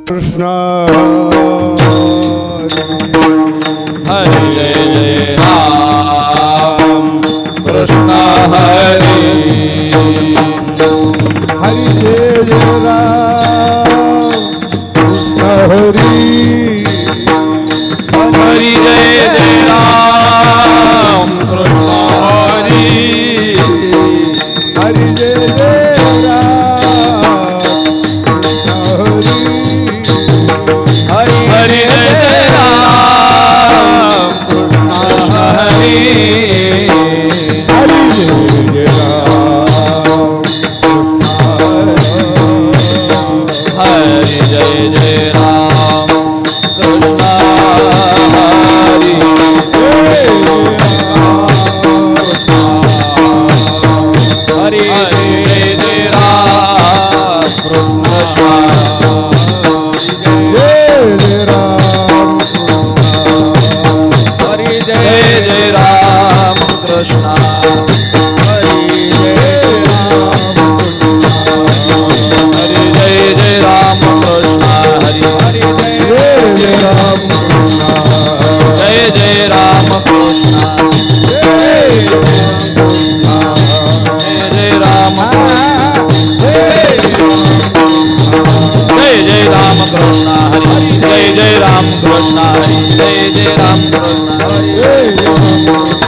कृष्ण हरे जय जय राम कृष्ण हरे हरि जय जय राम कृष्ण हरि हरि जय जय राम कृष्ण हरि हरि जय जय राम कृष्ण हरि हरि हरि जय जय राम कृष्ण हरि हरि जय जय राम हरि जय जय राम कृष्ण हरि हरि हरि जय जय राम कृष्ण हरि जय जय राम कृष्ण हरि जय जय राम कृष्ण हरि हरि जय जय राम कृष्ण जय जय राम जय जय राम कृष्ण हरि जय जय राम कृष्ण हरि जय जय राम कृष्ण हरि जय जय राम कृष्ण हरि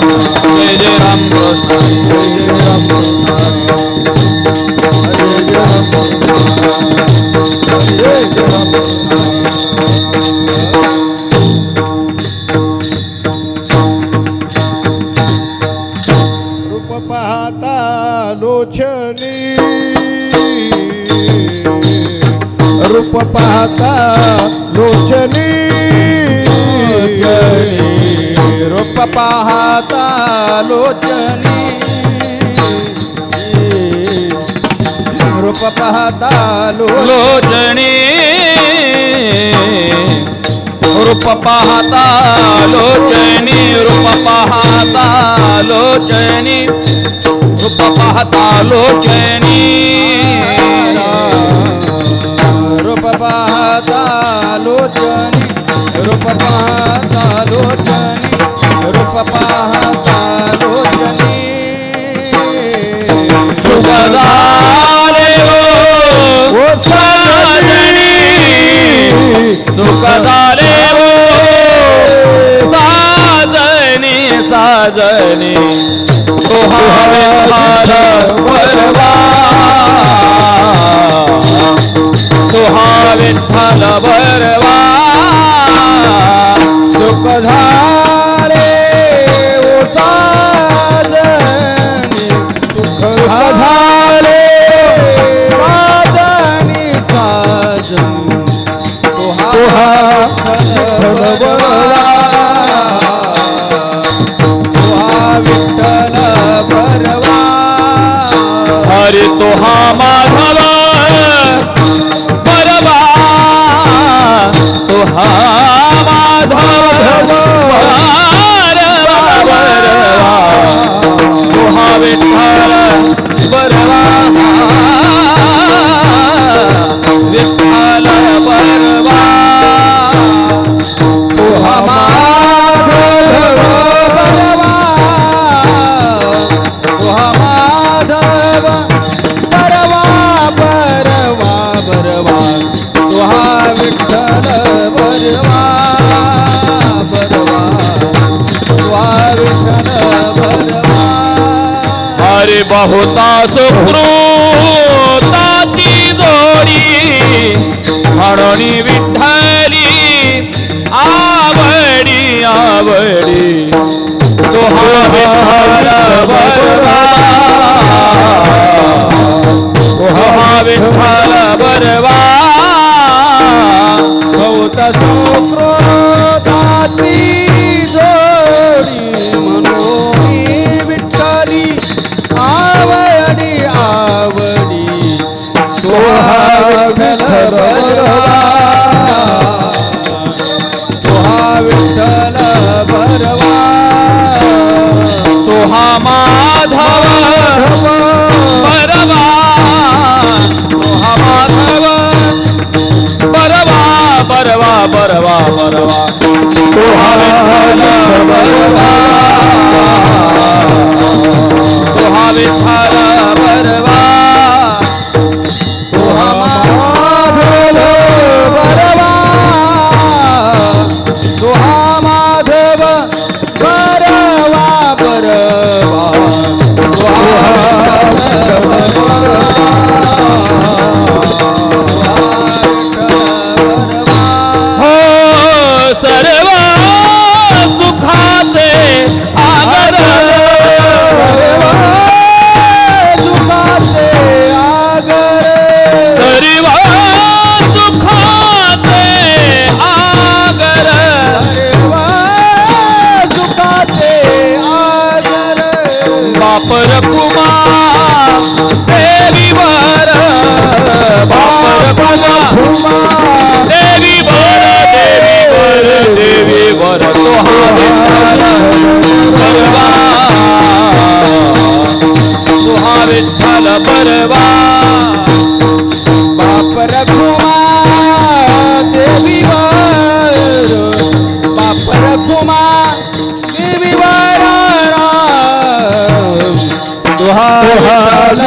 रूप पाहता लोचनी रूप पाहता लोचनी रूप पाहता लोचनी रूप पाहता लोचनी रूप पाहता लोचनी रूप पाहता लोचनी रूप पाहता लोचनी रूप पाहता लोचनी रूप पाहता लोचनी रूप पाहता लोचनी सुखदाले वो साजनी सुखदाले वो साजनी साजनी तुहारे हार बरवा तुहा विठ्ठल बरवा सुख झाले ओ साजनी सुख झाले साजनी साजनी तुहा विठ्ठल बरवा तुहा विठ्ठल बरवा हरि तुहा माधव बरवा तुहा माधव बरवा तुहा विठ्ठल बरवा विठ्ठल बरवा तुहा माधव बरवा तुहा माधव बरवा बरवा बरवा तुहा विठ्ठल बरवा बरवा तुहा विठ्ठल बरवा हरि बहुता सुकृताची जोडी म्हणून विठ्ठली आवडी आवडी तुहा विठ्ठल बरवा तुहा विठ्ठल बरवा बहुत सुकृताची जोडी म्हणून बरवा बरवा तुहा विठ्ठल बरवा तुहा विठ्ठल बरवा तुहा माधव बरवा तुहा माधव बरवा बरवा सर्व सुखाचे आगर सुखाचे आगर सर्व सुखाचे आगर सर्व सुखाचे आगर बापर कुमार देवी वर बापर कुमार देवी वर देवी वर तुहा विठ्ठल बरवा तुहा विठ्ठल बरवा बापर कुमार देवी वर बापर कुमार देवी वर तुहा विठ्ठल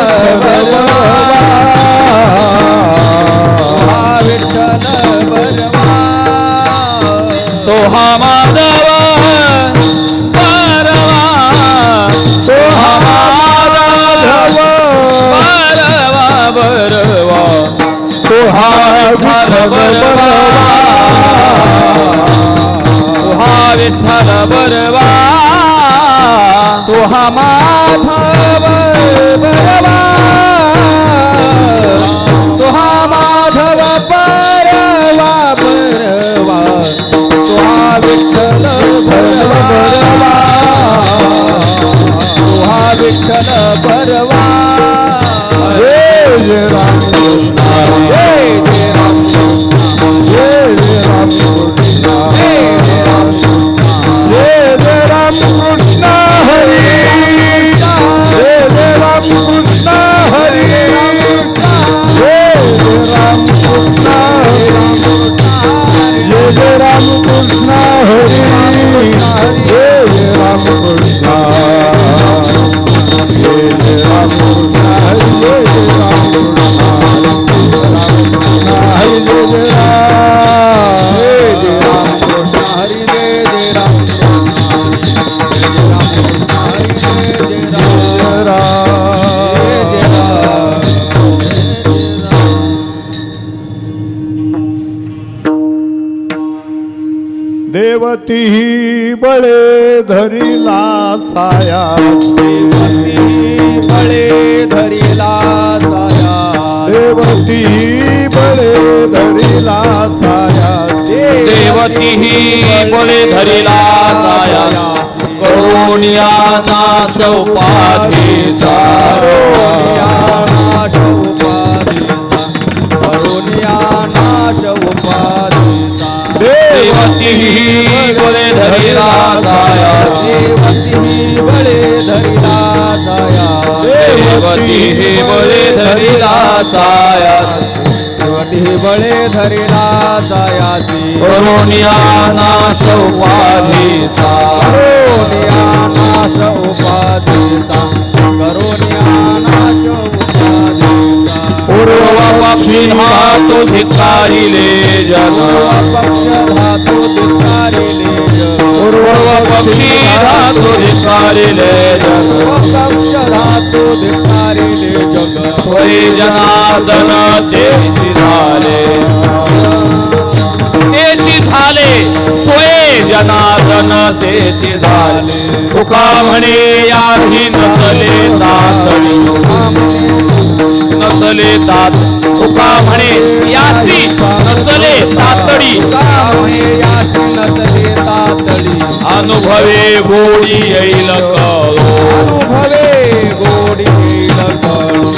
बरवा तुहा विठ्ठल बरवा तुहा माधव बरवा तुहा माधव बरवा बरवा तुहा विठ्ठल बरवा तुहा विठ्ठल बरवा तुहा माधव बरवा तुहा माधव बरवा बरवा तुहा विठ्ठल बरवा तुहा विठ्ठल बरवा जय राम कृष्ण जय जय राम जय राम कृष्ण जय राम कृष्ण हरे जय राम कृष्ण हरे जय राम कृष्ण जय राम कृष्ण हरे जय राम कृष्ण जय राम कृष्ण हरे देवती ही बळे धरिला साया देवती बळे धरिला साया देवती ही बळे धरिला साया देवती ही बळे धरिला साया करुणिया नाश उपाधीचा नाश उपाधीचा करुणिया नाश उपाधीचा देवती ही बळे धरिला साया देवती ही बळे धरिला साया देवती ही बळे धरिला साया देवती ही बळे धरिला सायासी करुणिया नाश उपाधीचा करुणिया नाश उपाधीचा करुणिया नाश उपाधीचा पूर्व पक्षी धातु धिक्कारिले जन पक्ष धातु धिक्कारिले जन पूर्व पक्षी धातु धिक्कारिले जन पक्ष धातु धिक्कारिले जग सोई जनार्दन देशी झाले देशी झाले सोये जनार्दन देशी झाले तुका म्हणे याही नचले तातडी नचले तात तुका म्हणे यासी नचले तातडी म्हणे यासी नचले तातडी अनुभवे गोडी येईल कळो अनुभवे गोडी येईल कळो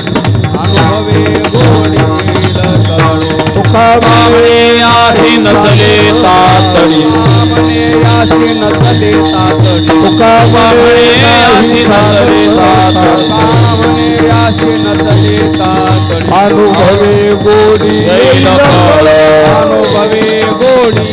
अनुभवे गोडी येईल कळो तुका म्हणे यासी नचले तातडी म्हणे यासी नचले तातडी तुका म्हणे यासी नचले तातडी म्हणे यासी नचले तातडी अनुभवे गोडी येईल कळो अनुभवे गोडी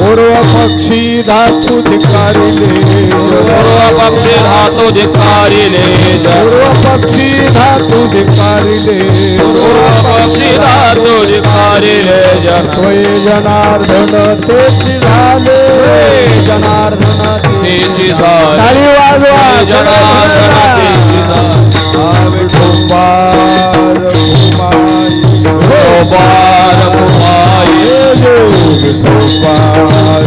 पूर्व पक्षी धातु धिकारिले पूर्व पक्षी धातु धिकारिले पूर्व पक्षी धातु धिकारिले पूर्व पक्षी धातु धिकारिले स्वय जनार्दन तेची झाले जनार्दन तेची झाले ताली वाजवा जनार्दन तेची झाले विठोबार कुमाई विठोबार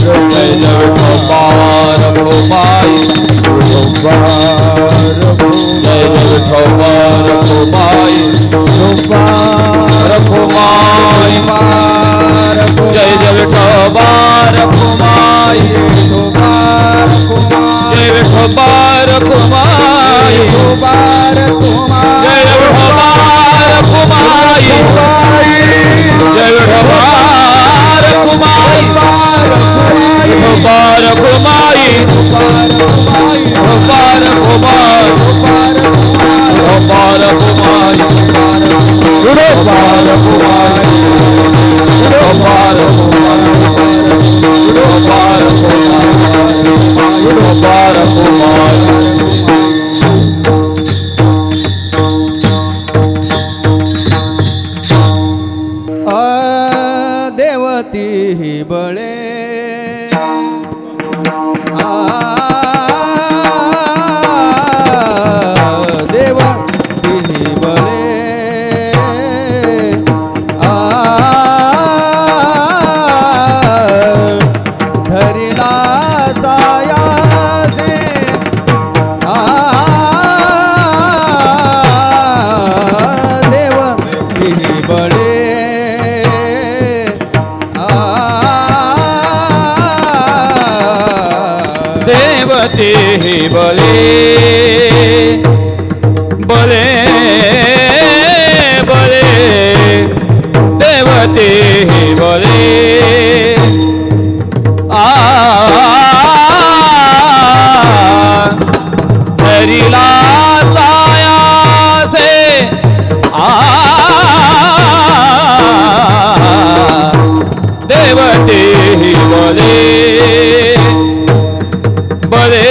जय जय विठोबार कुमाई विठोबार जय जय विठोबार कुमाई विठोबार कुमाई जय जय विठोबार कुमाई जय विठोबार कुमाई जय विठोबार कुमाई जय विठोबार कुमाई विठोबार कुमाई विठोबार कुमाई विठोबार कुमाई विठोबार कुमाई विठोबार कुमाई विठोबार कुमाई देवती ही बळे देवती ही बळे धरिला सायासे देवती ही बळे देवती ही बले बले बले देवती ही बले हरिला साया से देवती ही बले बले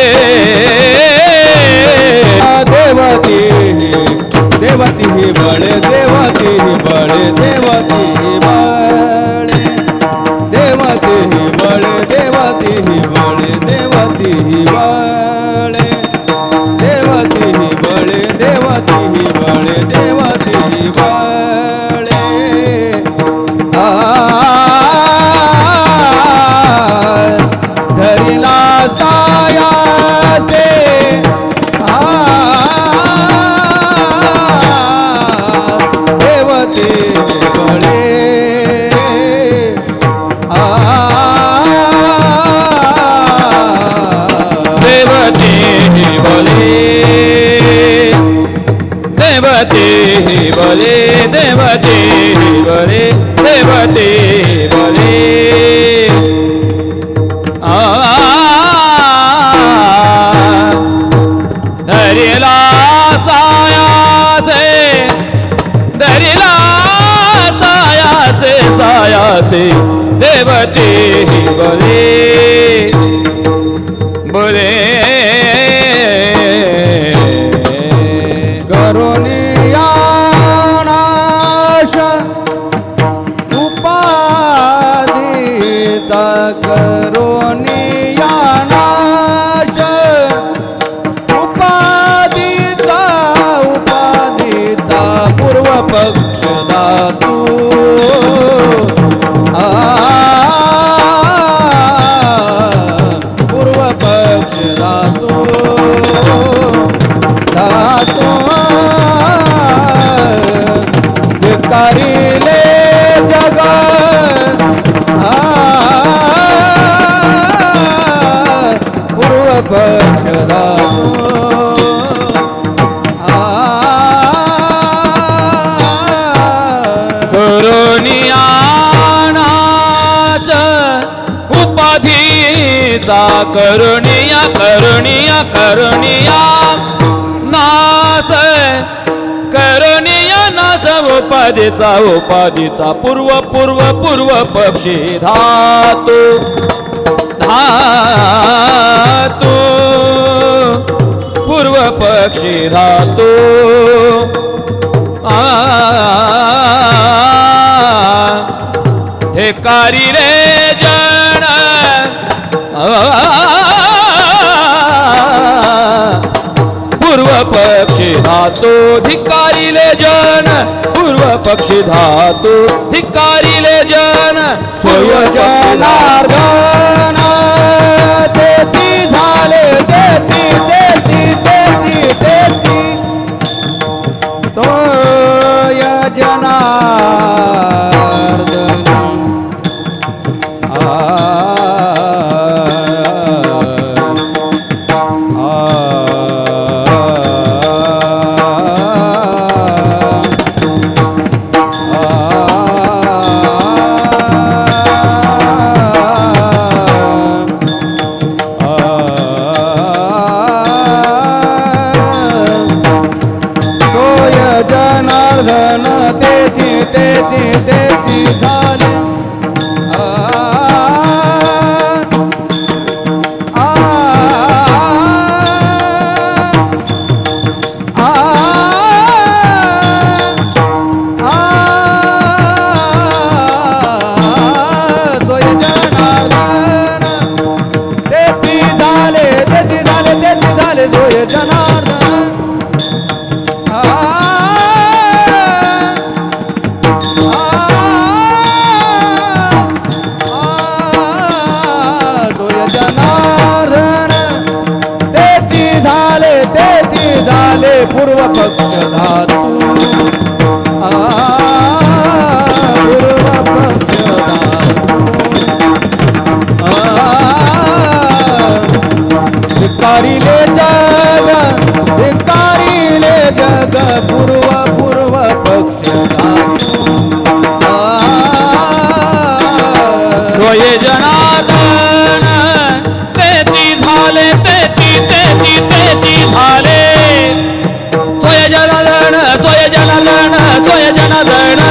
देवती ही बळे देवती ही बळे देवती ही बळे देवती ही बळे देवती ही बळे देवती ही बळे देवती ही बळे देवती ही बळे देवती ही बळे धरिला साया से देवती बळे देवती ही बले देवती ही बले देवती ही बले देवती ही बले धरिला साया से धरिला साया से देवती ही बले बले करुणियानाश उपाधीचा करुणियानाश उपाधीचा पूर्व पक्ष धातू पूर्व पक्ष धातू धिकारिले जगत पूर्व पक्ष धातू करुणियानाश उपाधीचा करुणिया करुणिया करुणिया नाश करुणिया नाश उपाधीचा पूर्व पूर्व पूर्व पक्षी धातू पक्षी धातू धिकारी रे जन पूर्व पक्षी धातू धिकारिले जन पूर्व पक्षी धातू धिकारिले जन सोय जनार्दन तेची झाले तेची तेची तेची तेची सोय जनार्दन पूर्व पक्ष धातू पूर्व पक्ष धातू धिकारिले जग पूर्व पूर्व पक्ष धातू सोय जनार्दन तेची झाले तेची तेची तेची झाले सोय जनार्दन सोय जनार्दन सोय जनार्दन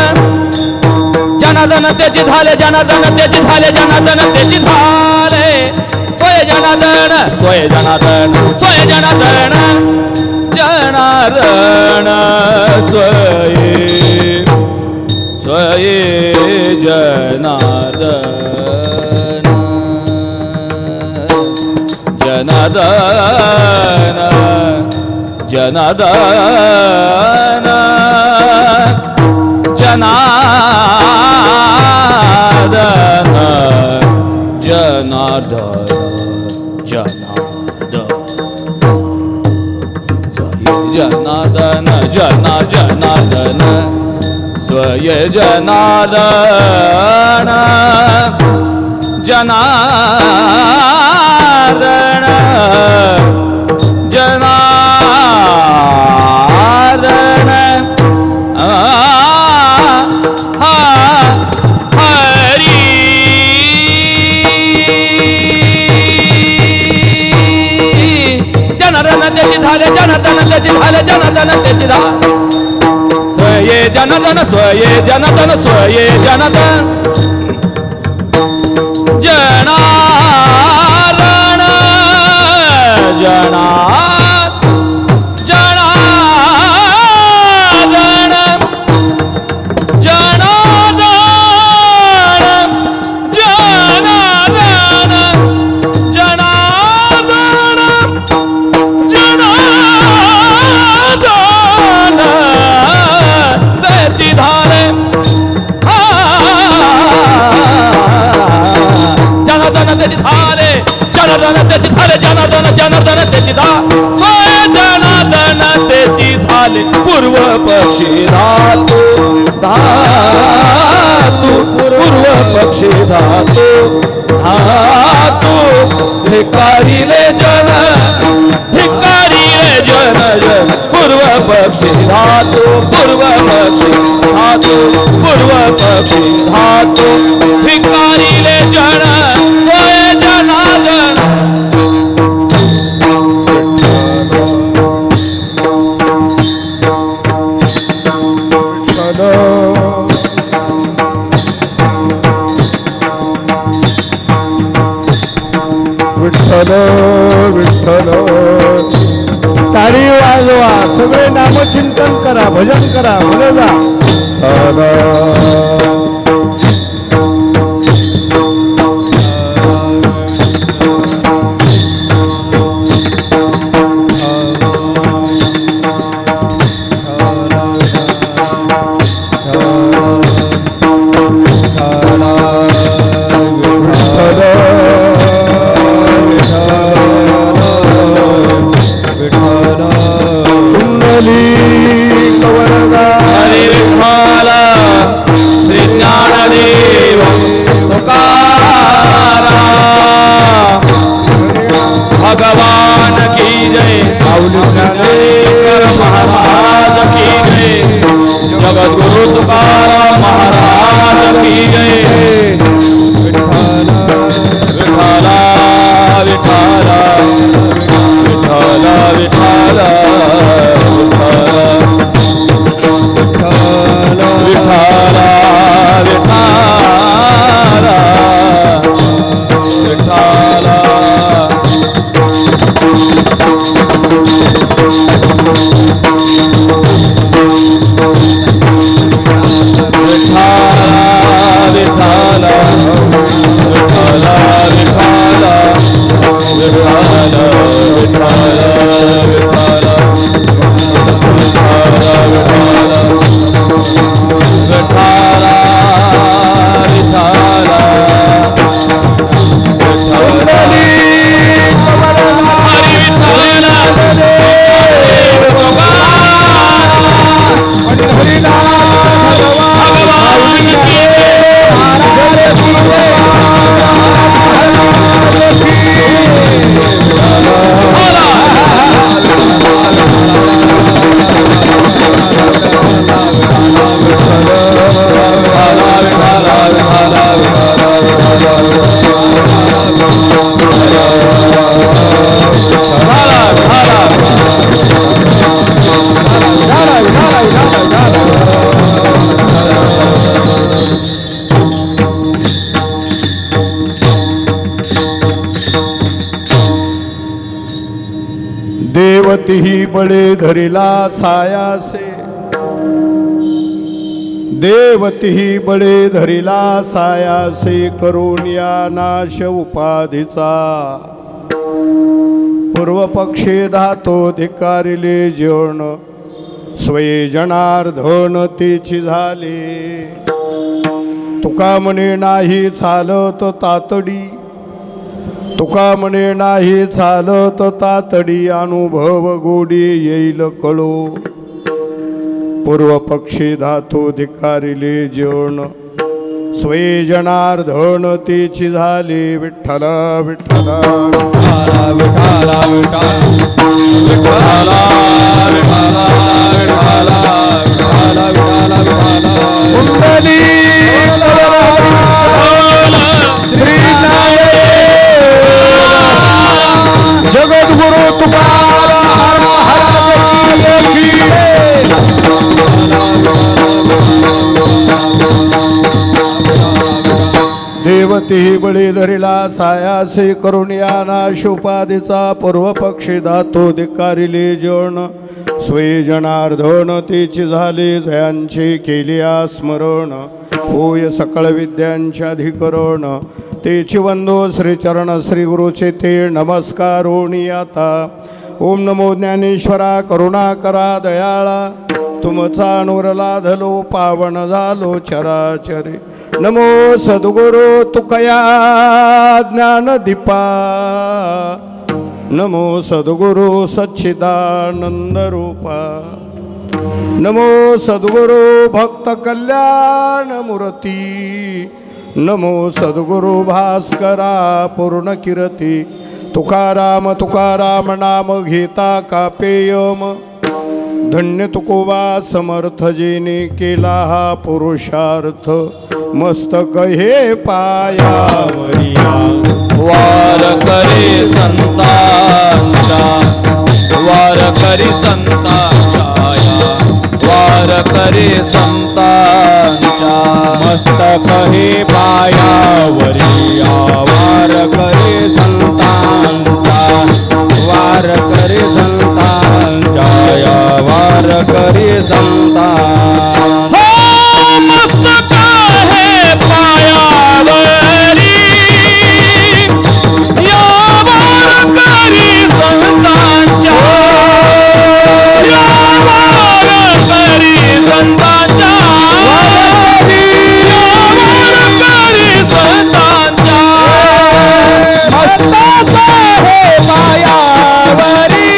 जनार्दन तेची झाले जनार्दन तेची झाले जनार्दन तेची झाले सोय जनार्दन सोय जनार्दन सोय जनार्दन जनार्दन सोय सोय जनार्दन जनार्दन जनार्दन जनार्दन जनार्दन जनार्दन जनार्दन जना जनार्दन स्वय जनार्दन जनार्दन जनार्दन हरी जनार्दन त्याची झाले जनार्दन त्याची झाले जनार्दन त्याची झाले स्वये जनार्दन स्वये जनार्दन स्वये जनार्दन जनार्दन जनार्दन जनार्दन जनार्दन जनार्दन तेची धारे जनार्दन तेची धारे जनार्दन तेची धारे जनार्दन जनार्दन तेची धारे जनार्दन तेची झाले पूर्व पक्षी धातू धातू पूर्व पक्षी धातू धातू धिकारिले जन पूर्व पक्षी धातू पूर्व पक्षी धातू पूर्व पक्षी धातू भिकारीले जन सोय जनार्दन विठ्ठल विठ्ठल टाळी वाजवा सगळे नामचिंतन करा भजन करा पुढे जा हरे विठ्ठल श्री ज्ञानदेव तुकाराम भगवान की जय ज्ञानेश्वर महाराज की जय जगद्गुरु तुकाराम महाराज की जय विठ्ठला विठ्ठला विठ्ठला विठ्ठला विठ्ठला विठ्ठला देवती ही बळे धरिला सायासे देवती ही बळे धरिला सायासे करून या नाश उपाधीचा पूर्व पक्षी धातो धिकारिले जन स्वये जनार्दन तेची झाले तुका म्हणे नाही चालत तातडी तुका म्हणे नाही चालत तातडी अनुभव गोडी येईल कळो पूर्व पक्षी धातू धिकारिले जन स्वये जनार्दन तेची झाले विठ्ठल विठ्ठल विठ्ठला विठ्ठला विठ्ठला विठ्ठला विठ्ठला विठ्ठला कुंडली श्री जगद्गुरु तुकाराम महाराज की देवती ही बळी धरिला सायासे करून या नाश उपाधीचा पूर्व पक्षी धातो धिकारिले जन स्वये जनार्दन तेची झाले जयांचे केलिया स्मरण होय सकळ विद्यांचे अधिकरण तेची वंदो श्रीचरण श्री गुरुचे ते नमस्कारोणी आता ओम नमो ज्ञानेश्वरा करुणा करा दयाळा तुमचा अनुर लाधलो पावन झालो चराचरे नमो सद्गुरु तुकया ज्ञानदीपा नमो सद्गुरु सच्चिदानंद रूपा नमो सद्गुरु भक्त कल्याण मूर्ती नमो सद्गुरु भास्करा पूर्ण कीर्ती तुकाराम तुकाराम नाम घेता कापेयम धन्य तुकोबा समर्थ जेने केला हा पुरुषार्थ मस्तक हे पायावरिया वार करे संतांचा वार करी संतांच्या वार करे संतांच्या मस्तक हे पायावरिया वार करे संतांचा वार करे संतांचा संताचा हे मायावरी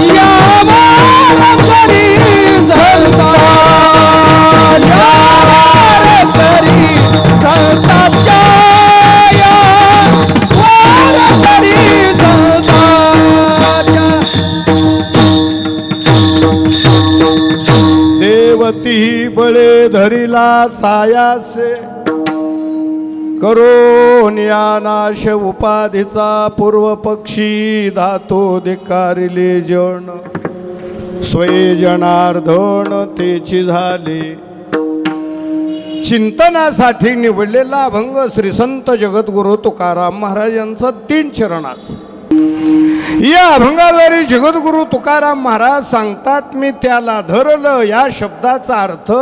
या वारकरी संताच्या वारकरी संताच्या या वारकरी संताच्या देवती बळे धरिला सायासे करून या नाश उपाधीचा पूर्व पक्षी धातो धिक्कारिले जन स्वय जनार्दन तेची झाले चिंतनासाठी निवडलेला अभंग श्री संत जगद्गुरु तुकाराम महाराजांचा 3 चरणाचा या अभंगाद्वारे जगद्गुरु तुकाराम महाराज सांगतात मी त्याला धरलं या शब्दाचा अर्थ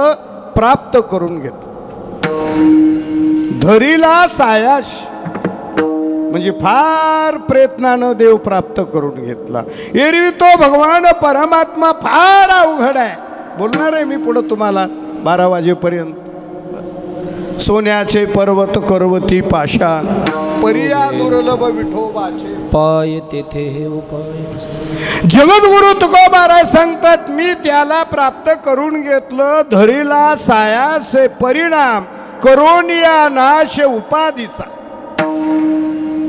प्राप्त करून घेतो धरीला सायाश म्हणजे फार प्रयत्नानं देव प्राप्त करून घेतला एरवी तो भगवान परमात्मा फार अवघड आहे बोलणार आहे मी पुढे तुम्हाला 12 वाजेपर्यंत सोन्याचे पर्वत करवती पाषाण परिया दुर्लभ विठोबाचे पाय तेथे हे उपाय जगद्गुरु तुकोबाराज सांगतात मी त्याला प्राप्त करून घेतलं धरीला सायासे परिणाम करोनिया नाश उपाधीचा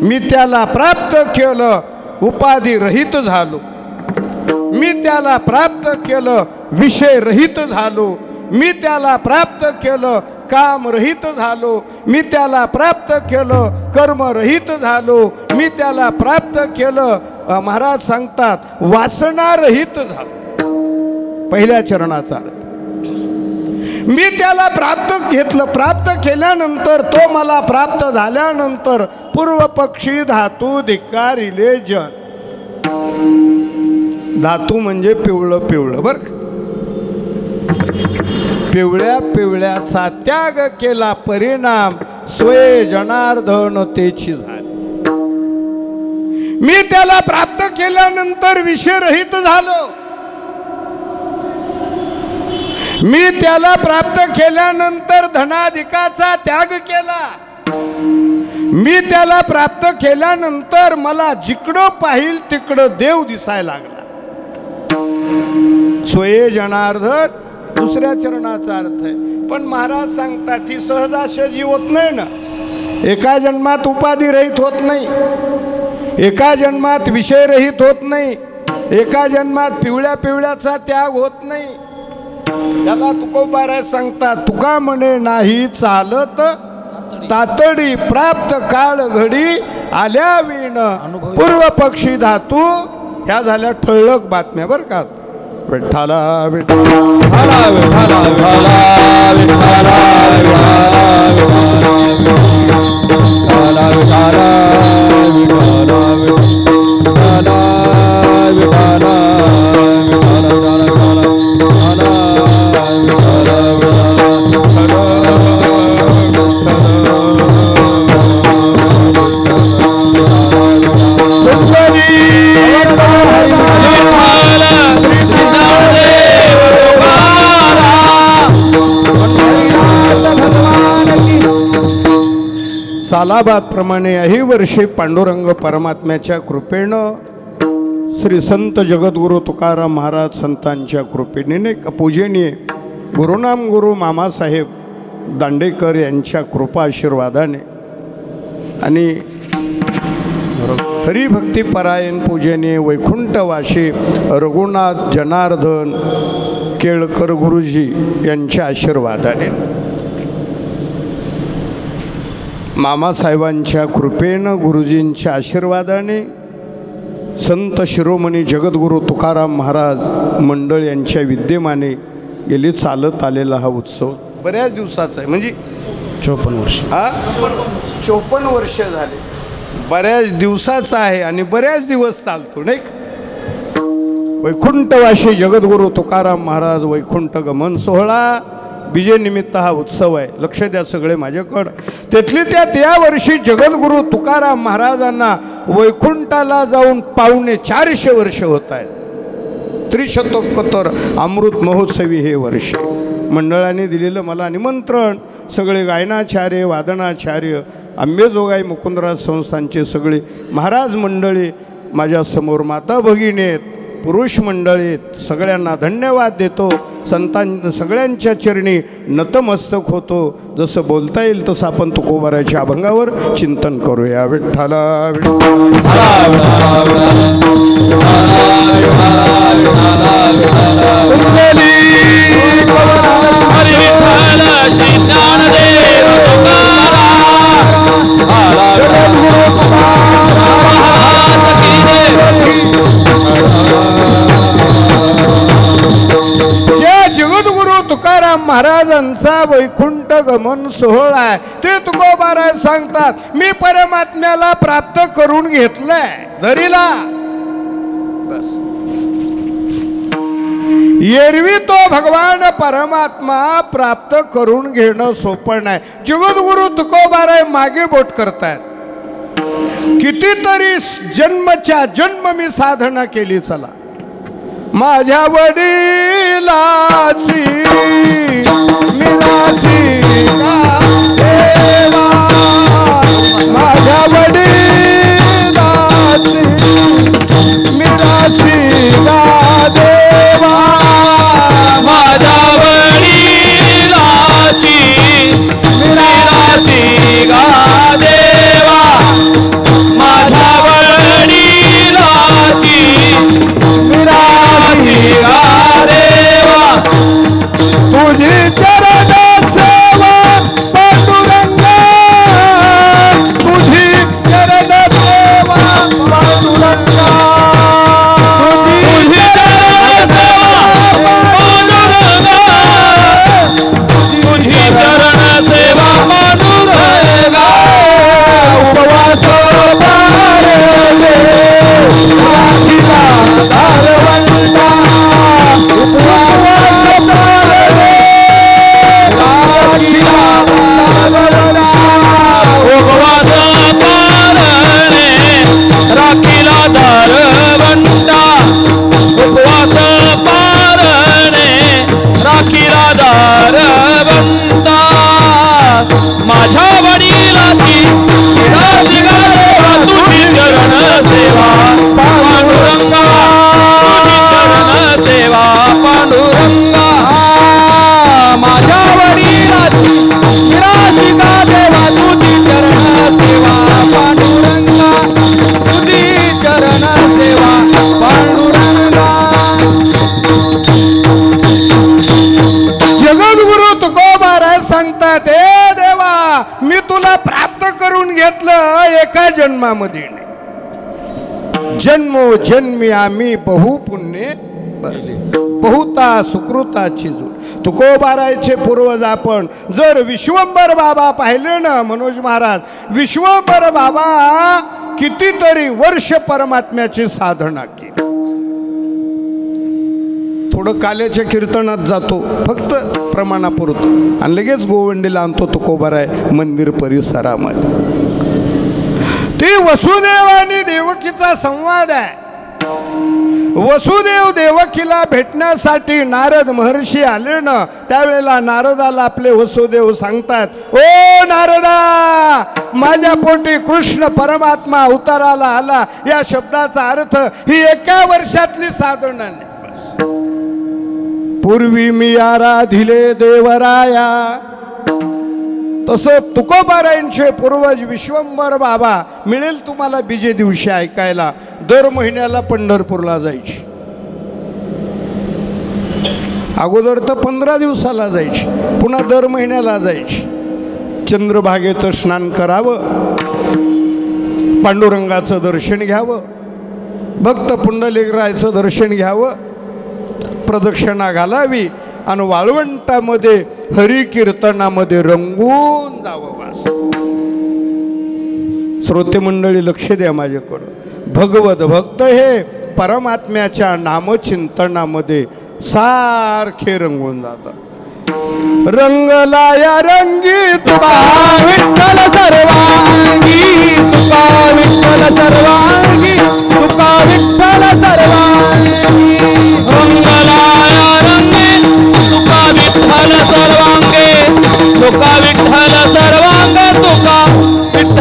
मी त्याला प्राप्त केलं उपाधी रहित झालो मी त्याला प्राप्त केलं विषय रहित झालो मी त्याला प्राप्त केलं काम रहित झालो मी त्याला प्राप्त केलं कर्म रहित झालो मी त्याला प्राप्त केलं महाराज सांगतात वासना रहित झालो पहिल्या चरणाचा अर्थ मी त्याला प्राप्त घेतलं प्राप्त केल्यानंतर तो मला प्राप्त झाल्यानंतर पूर्व पक्षी धातू धिक्कारिले जन धातू म्हणजे पिवळं पिवळं बरं पिवळ्या पिवळ्याचा त्याग केला परिणाम स्वय जनार्दन तेची झाली मी त्याला प्राप्त केल्यानंतर विषयरहित झालो मी त्याला प्राप्त केल्यानंतर धनाधिकाचा त्याग केला मी त्याला प्राप्त केल्यानंतर मला जिकडं पाहिल तिकडं देव दिसायला लागला स्वय जनार्दन दुसऱ्या चरणाचा अर्थ आहे पण महाराज सांगतात ही सहजाशजी होत नाही ना एका जन्मात उपाधी रहित होत नाही एका जन्मात विषय रहित होत नाही एका जन्मात पिवळ्या पिवळ्याचा त्याग होत नाही त्याला तुकोबाराज सांगतात तुका म्हणे नाही चालत तातडी प्राप्त काळ घडी आल्या विण पूर्व पक्षी धातू ह्या झाल्या ठळक बातम्या बरं का विठ्ठला विठ्ठला विठ्ठला विठ्ठला विठ्ठला विठ्ठला विठ्ठला सालाबाद प्रमाणे याही वर्षी पांडुरंग परमात्म्याच्या कृपेनं श्री संत जगद्गुरु तुकाराम महाराज संतांच्या कृपेने पूजनीय गुरुनाम गुरु मामासाहेब दांडेकर यांच्या कृपा आशीर्वादाने आणि हरिभक्तीपरायण पूजनीय वैकुंठवासी रघुनाथ जनार्दन केळकर गुरुजी यांच्या आशीर्वादाने मामासाहेबांच्या कृपेनं गुरुजींच्या आशीर्वादाने संत शिरोमणी जगद्गुरु तुकाराम महाराज मंडळ यांच्या विद्यमाने गेली चालत आलेला हा उत्सव बऱ्याच दिवसाचा आहे म्हणजे 54 वर्ष 54 वर्ष झाले बऱ्याच दिवसाचा आहे आणि बऱ्याच दिवस चालतो नाही वैकुंठवासी जगद्गुरु तुकाराम महाराज वैकुंठ गमन सोहळा विजयनिमित्त हा उत्सव आहे लक्ष द्या सगळे माझ्याकडं त्यातली त्यात या वर्षी जगद्गुरु तुकाराम महाराजांना वैकुंठाला जाऊन 450 वर्ष होत आहेत त्रिशतकोत्तर अमृत महोत्सवी हे वर्ष मंडळाने दिलेलं मला निमंत्रण सगळे गायनाचार्य वादनाचार्य अंबेजोगाई मुकुंदराज संस्थानचे सगळे महाराज मंडळी, माझ्यासमोर माता भगिनी आहेत, पुरुष मंडळी आहेत, सगळ्यांना धन्यवाद देतो. सगळ्यांच्या चरणी नतमस्तक होतो. जसं बोलता येईल तसं आपण तुकोबाराच्या अभंगावर चिंतन करूया. विठ्ठला तुकाराम महाराजांचा वैकुंठ गमन सोहळा आहे. ते तुकोबाराय सांगतात, मी परमात्म्याला प्राप्त करून घेतलंय धरीला. बस एरवी तो भगवान परमात्मा प्राप्त करून घेणं सोपं नाही. जगद्गुरु तुकोबाराय मागे बोट करतायत. कितीतरी जन्मच्या जन्म मी साधना केली, चला माझ्या वडिलाची मिरासी का देवा, माझ्या वडिलाची मिरासी का देवा, माझ्या वडिलाची मिरासी गा देवा, माझ्या वडिलाची मिरासी गा देवा, तुझी चरण सेवा पांडुरंगा, तुझी चरण सेवा पांडुरंगा, तुझी चरण सेवा पांडुरंगा, तुझी चरण सेवा पांडुरंगा, उपवास पारले राखीला दारवंता, उपवास पारले राखीला दारवंता, उपवास पारणे राखीला दारवंता, उपवास पारणे राखीला दारवंता, माझ्या वडिलाची मिरासी गा देवा, तुझी चरण सेवा पांडुरंगा, तुझी चरण सेवा पांडुरंगा, माझ्या वडिलाची मिरासी गा देवा, तुझी चरण सेवा पांडुरंगा, तुझी चरण सेवा पांडुरंगा. जगद्गुरु तुकोबाराय सांगतात, हे देवा मी तुला प्राप्त करून घेतलं एका जन्मामध्ये नाही, जन्मोजन्मी आम्ही बहुपुण्य बहुता सुकृताची जोड. तुकोबारायचे पूर्वज आपण जर विश्वंभर बाबा पाहिले ना मनोज महाराज, विश्वंभर बाबा कितीतरी वर्ष परमात्म्याची साधना केली. थोडं काल्याच्या कीर्तनात जातो फक्त प्रमाणापुरतं आणि लगेच गोवंडीला आणतो तुकोबाराय मंदिर परिसरामध्ये. ती वसुदेव आणि देवकीचा संवाद आहे. वसुदेव देवकीला भेटण्यासाठी नारद महर्षी आले ना, त्यावेळेला नारदाला आपले वसुदेव सांगतात, ओ नारदा, माझ्या पोटी कृष्ण परमात्मा अवताराला आला. या शब्दाचा अर्थ ही एका वर्षातली साधना नाही. पूर्वी मी आराधिले देवराया, तसं तुकोबारायांचे पूर्वज विश्वंभर बाबा मिळेल तुम्हाला बीजे दिवशी ऐकायला. दर महिन्याला पंढरपूरला जायची, अगोदर तर 15 दिवसाला जायची, पुन्हा दर महिन्याला जायची. चंद्रभागेचं स्नान करावं, पांडुरंगाचं दर्शन घ्यावं, भक्त पुंडलिकरायचं दर्शन घ्यावं, प्रदक्षिणा घालावी आणि वाळवंटामध्ये हरिकीर्तनामध्ये रंगून जावं. वास श्रोते मंडळी लक्ष द्या माझ्याकडं. भगवत भक्त हे परमात्म्याच्या नामचिंतनामध्ये सारखे रंगून जातात. रंगलाया रंगी तुका विठ्ठल सर्वांगी, तुका विठ्ठल सर्वांगी, तुका विठ्ठल सर्वांगी. रंगलाया रंगी तुका विठ्ठल सर्वांगे, तुका विठ्ठल सर्वांग, तुका विठ्ठल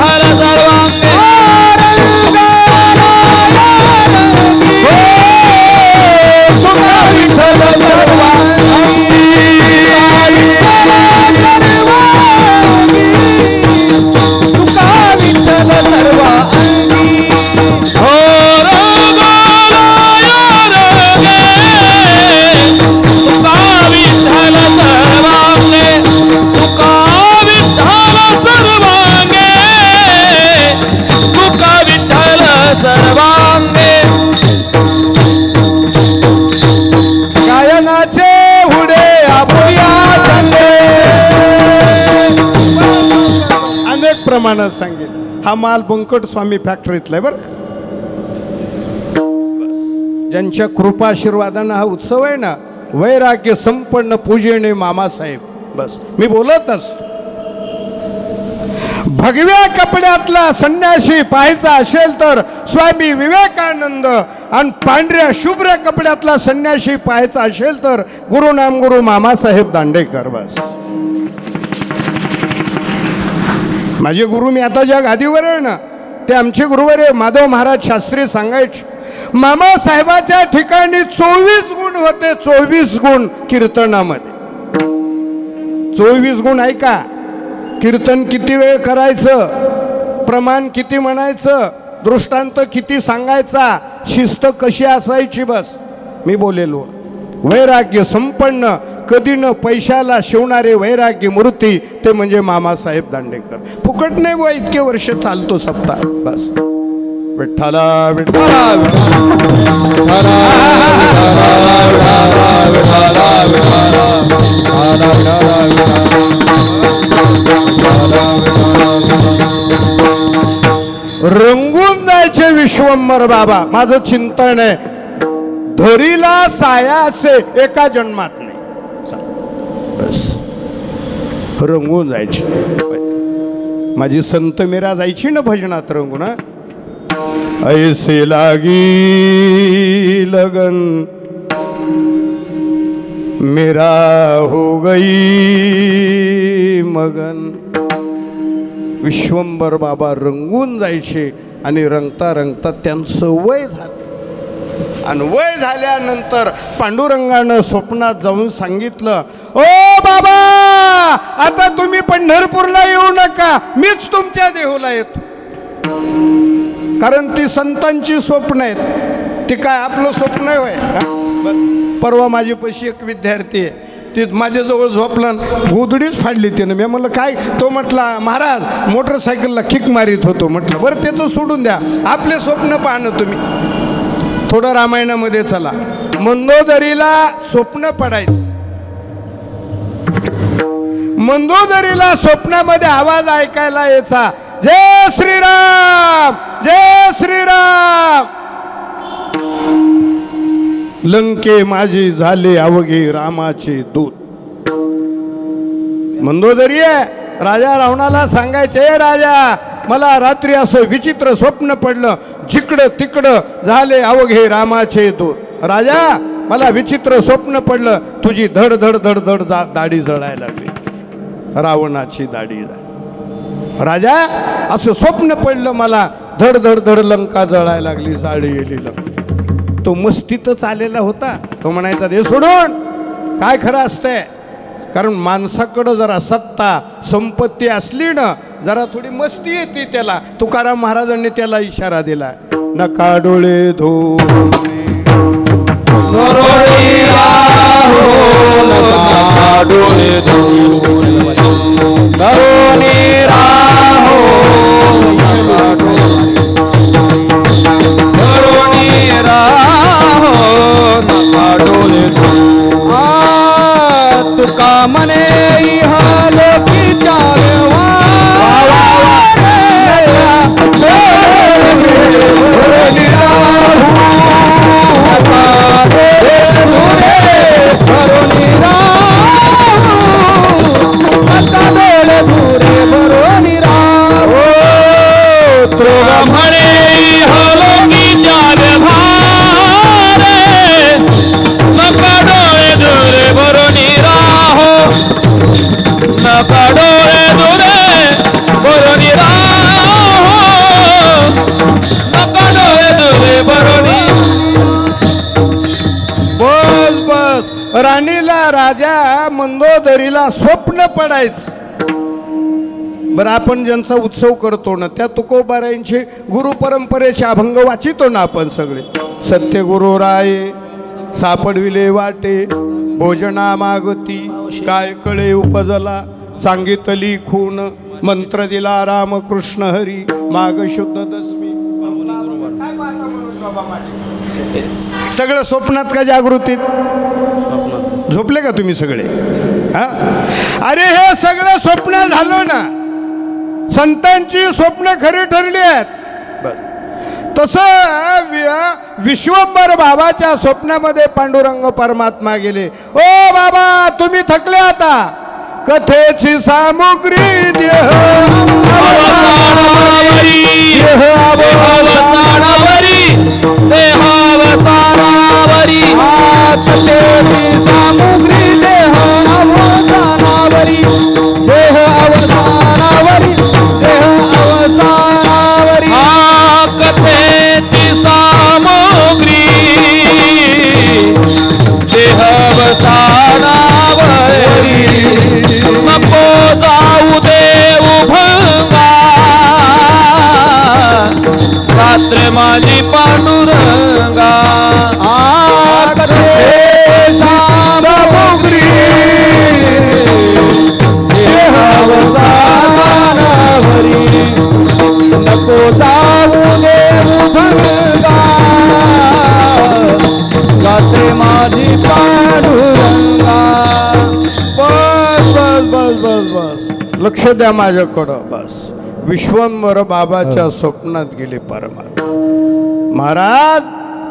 सर्वांगे गायनाचे हुडे आपुया चांगले अनेक प्रमाणात सांगेल. हा माल बंकट स्वामी फॅक्टरीतला आहे बरं का. ज्यांच्या कृपा आशीर्वादानं हा उत्सव आहे ना, वैराग्य संपन्न पूजनीय मामासाहेब. बस मी बोलत असतो. भगव्या कपड्यातला संन्यासी पाहायचा असेल तर स्वामी विवेकानंद, आणि पांढऱ्या शुभ्र कपड्यातला संन्यासी पाहायचा असेल तर गुरुनामगुरु मामासाहेब दांडेकर. बस माझे गुरु, मी आता ज्या गादीवर आहे ना ते आमचे गुरुवर माधव महाराज शास्त्री सांगायचे, मामासाहेबाच्या ठिकाणी 24 गुण होते. 24 गुण कीर्तनामध्ये. 24 गुण ऐका. कीर्तन किती वेळ करायचं, प्रमाण किती म्हणायचं, दृष्टांत किती सांगायचा, शिस्त कशी असायची. बस मी बोलेलो. वैराग्य संपन्न, कधी न पैशाला शिवणारे वैराग्य मूर्ती ते म्हणजे मामासाहेब दांडेकर. फुकट नाही व इतके वर्ष चालतो सप्ताह. बस विठ्ठला विठ्ठला रंगून जायचे विश्वंभर बाबा. माझं चिंतन आहे, धरीला सायाचे एका जन्मात नाही. बस रंगून जायची. माझी संत मीरा जायची ना भजनात रंगून. ऐसे लागी लगन मेरा हो गई मगन. विश्वंभर बाबा रंगून जायचे आणि रंगता रंगता त्यांचं वय झालं. आणि वय झाल्यानंतर पांडुरंगानं स्वप्नात जाऊन सांगितलं, ओ बाबा आता तुम्ही पंढरपूरला येऊ नका, मीच तुमच्या देहूला येतो. कारण ती संतांची स्वप्न आहेत, ती काय आपलं स्वप्न आहे होय. परवा माझी पशी एक विद्यार्थी आहे, ती माझ्याजवळ झोपला, गोधडीच फाडली तिनं. मी म्हणलं काय? तो म्हटला महाराज मोटरसायकलला किक मारित होतो. म्हटलं बरं त्याचं सोडून द्या, आपले स्वप्न पाहणं तुम्ही. थोडं रामायणामध्ये चला. मंदोदरीला स्वप्न पडायचं. मंदोदरीला स्वप्नामध्ये आवाज ऐकायला यायचा, जय श्रीराम जय श्रीराम. लंके माझी झाले अवघे रामाचे दूत. मंदोदरी आहे. राजा रावणाला सांगायचे, राजा मला रात्री असं विचित्र स्वप्न पडलं, जिकडं तिकडं झाले अवघे रामाचे दूत. राजा मला विचित्र स्वप्न पडलं, तुझी धड धड धड धड दाढी जळायला लागली. रावणाची दाढी झाली. राजा असं स्वप्न पडलं मला, धड धड धड लंका जळायला लागली, जाळी गेली लंका. तो मस्तीतच आलेला होता. तो म्हणायचा दे सोडून, काय खरं असतंय. कारण माणसाकडं जरा सत्ता संपत्ती असली ना, जरा थोडी मस्ती येते त्याला. तुकाराम महाराजांनी त्याला इशारा दिला, नका डोळे धो तुका मने इहालोकी चालवा राणीला राजा मंदोदरीला स्वप्न पडायचं. बरं आपण ज्यांचा उत्सव करतो ना, त्या तुकोबारायांचे गुरु परंपरेचे अभंग वाचितो ना आपण सगळे. सत्यगुरु राय सापडविले वाटे, भोजना मागती काय कळे उपजला, सांगितली खून मंत्र दिला रामकृष्ण हरी, माग शुद्ध दसमी आता म्हणून बाबा माझे सगळं स्वप्नात का जागृतीत? झोपले का तुम्ही सगळे? हा, अरे हे सगळं स्वप्न झालं ना. संतांची स्वप्न खरी ठरली आहेत. तसं विश्वंभर बाबाच्या स्वप्नामध्ये पांडुरंग परमात्मा गेले. ओ बाबा तुम्ही थकले आता. कथेची सामुग्री देह अवसानावरी, देहावसानावरी, कथेची सामुग्री देह अवसानावरी, देह अवसानावरी, देह अवसानावरी. कथेची सामुग्री देहावसानावरी. नको जाऊ देऊ भंगा रात्र माझी पांडुरंगा. सामुग्री देह अवसानावरी, नको जाऊ देऊ भंगा रात्र माझी पांडुरंगा. बस बस बस बस बस लक्ष द्या माझ्याकडं. बस विश्वंभर बाबाच्या स्वप्नात गेले परमात्मा. महाराज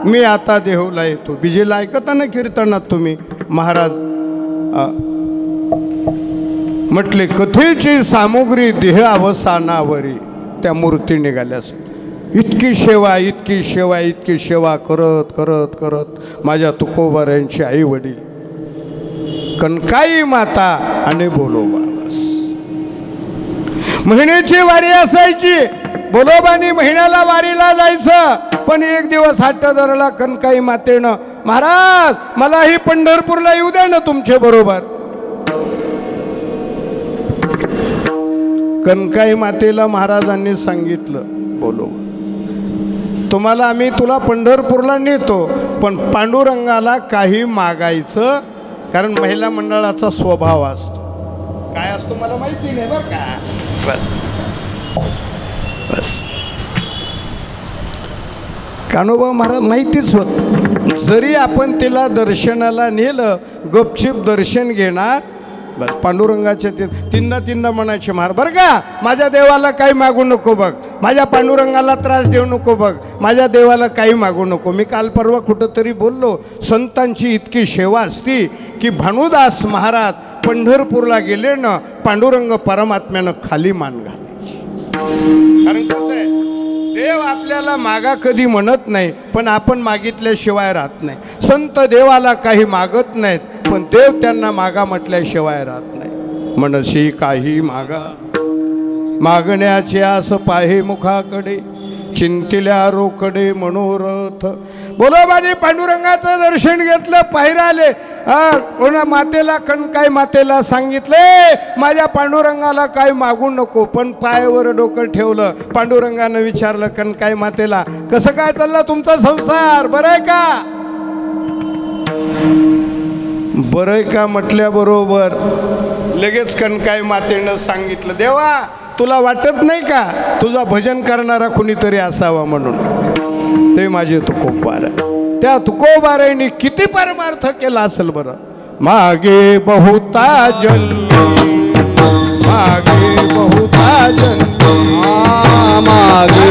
मी आता देहूला येतो. बिजेला ऐकता ना कीर्तनात तुम्ही महाराज म्हटले कथेची सामुग्री देह अवसानावरी. त्या मूर्ती निघाल्यास इतकी सेवा इतकी सेवा इतकी सेवा करत करत करत माझ्या तुकोबाऱ्यांची आई वडील कनकाई माता आणि बोलोबा. बस महिन्याची वारी असायची. बोलोबानी महिन्याला वारीला जायचं. पण एक दिवस हट्ट धरला कनकाई मातेनं, महाराज मलाही पंढरपूरला येऊ द्या ना तुमच्या बरोबर. कनकाई मातेला महाराजांनी सांगितलं बोलोबा तुम्हाला आम्ही तुला पंढरपूरला नेतो, पण पांडुरंगाला काही मागायचं. कारण महिला मंडळाचा स्वभाव असतो. काय असतो मला माहिती नाही बरं का. बस कान्होबा महाराज माहितीच होत. जरी आपण तिला दर्शनाला नेलं गपचिप दर्शन घेणार. बस पांडुरंगाच्या ते तीनदा म्हणायचे महाराज बरं का माझ्या देवाला काही मागू नको बघ, माझ्या पांडुरंगाला त्रास देऊ नको बघ, माझ्या देवाला काही मागू नको. मी काल परवा कुठंतरी बोललो संतांची इतकी सेवा असती की भानुदास महाराज पंढरपूरला गेले ना पांडुरंग परमात्म्यानं खाली मान घालायची. कारण कसं आहे देव आपल्याला मागा कधी म्हणत नाही, पण आपण मागितल्याशिवाय राहत नाही. संत देवाला काही मागत नाहीत, पण देव त्यांना मागा म्हटल्याशिवाय राहत नाही. मनसी काही मागा मागण्याचे आस पाहे मुखाकडे, चिंतिल्या रोकडे मनोरथ. बोलोबानी पांडुरंगाचं दर्शन घेतलं. पाहिराले कोणा मातेला कनकाई मातेला सांगितले माझ्या पांडुरंगाला काही मागू नको. पण पायावर डोकं ठेवलं. पांडुरंगानं विचारलं कनकाई मातेला कसं काय चालला तुमचा संसार, बरं आहे का? बरं आहे का म्हटल्याबरोबर लगेच कनकाई मातेनं सांगितलं देवा तुला वाटत नाही का तुझा भजन करणारा कुणीतरी असावा म्हणून. ते माझे तुकोबार आहे. त्या तुकोबारांनी किती परमार्थ केला असेल बरं. मागे बहुता जन्मी, मागे बहुता जन्मी, मागे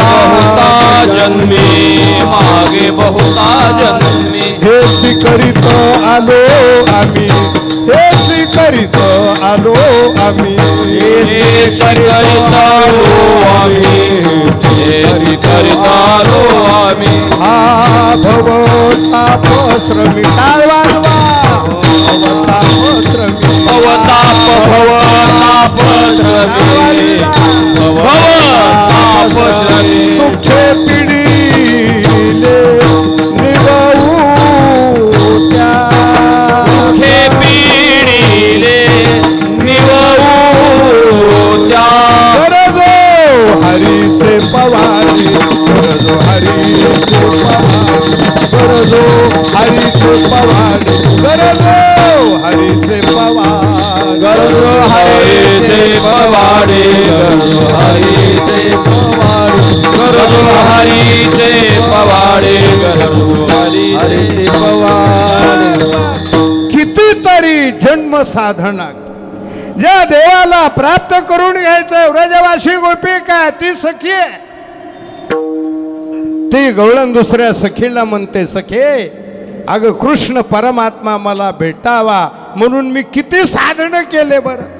बहुता जन्मी, मागे बहुता जन्मी. हेच करीत आलो आम्ही, हेच करीत आलो आम्ही, हेच करीत आलो आम्ही, हेच करीत आलो आम्ही. हा भव तापश्रमी टाळ वाजवा, अवतापश्रमी अवताप भव तापश्रमी, भव तापश्रमी. दुःखे पिढीले निवऊ त्या, दुःखे पिढीले निवऊ त्या. गरजो हरीचे पवारी, गरजो हरीचे पवारी, गरजो हरीचे पवारी, गरजो हरीचे पवारी, गरजो हरीचे पवाडे, गरजो हरीचे पवाडे, गरजो हरीचे साधना. ज्या देवाला प्राप्त करून घ्यायचं व्रजवासी गोपिका ती सखी आहे. ती गवळण दुसऱ्या सखीला म्हणते, सखे अगं कृष्ण परमात्मा मला भेटावा म्हणून मी किती साधन केले बरं.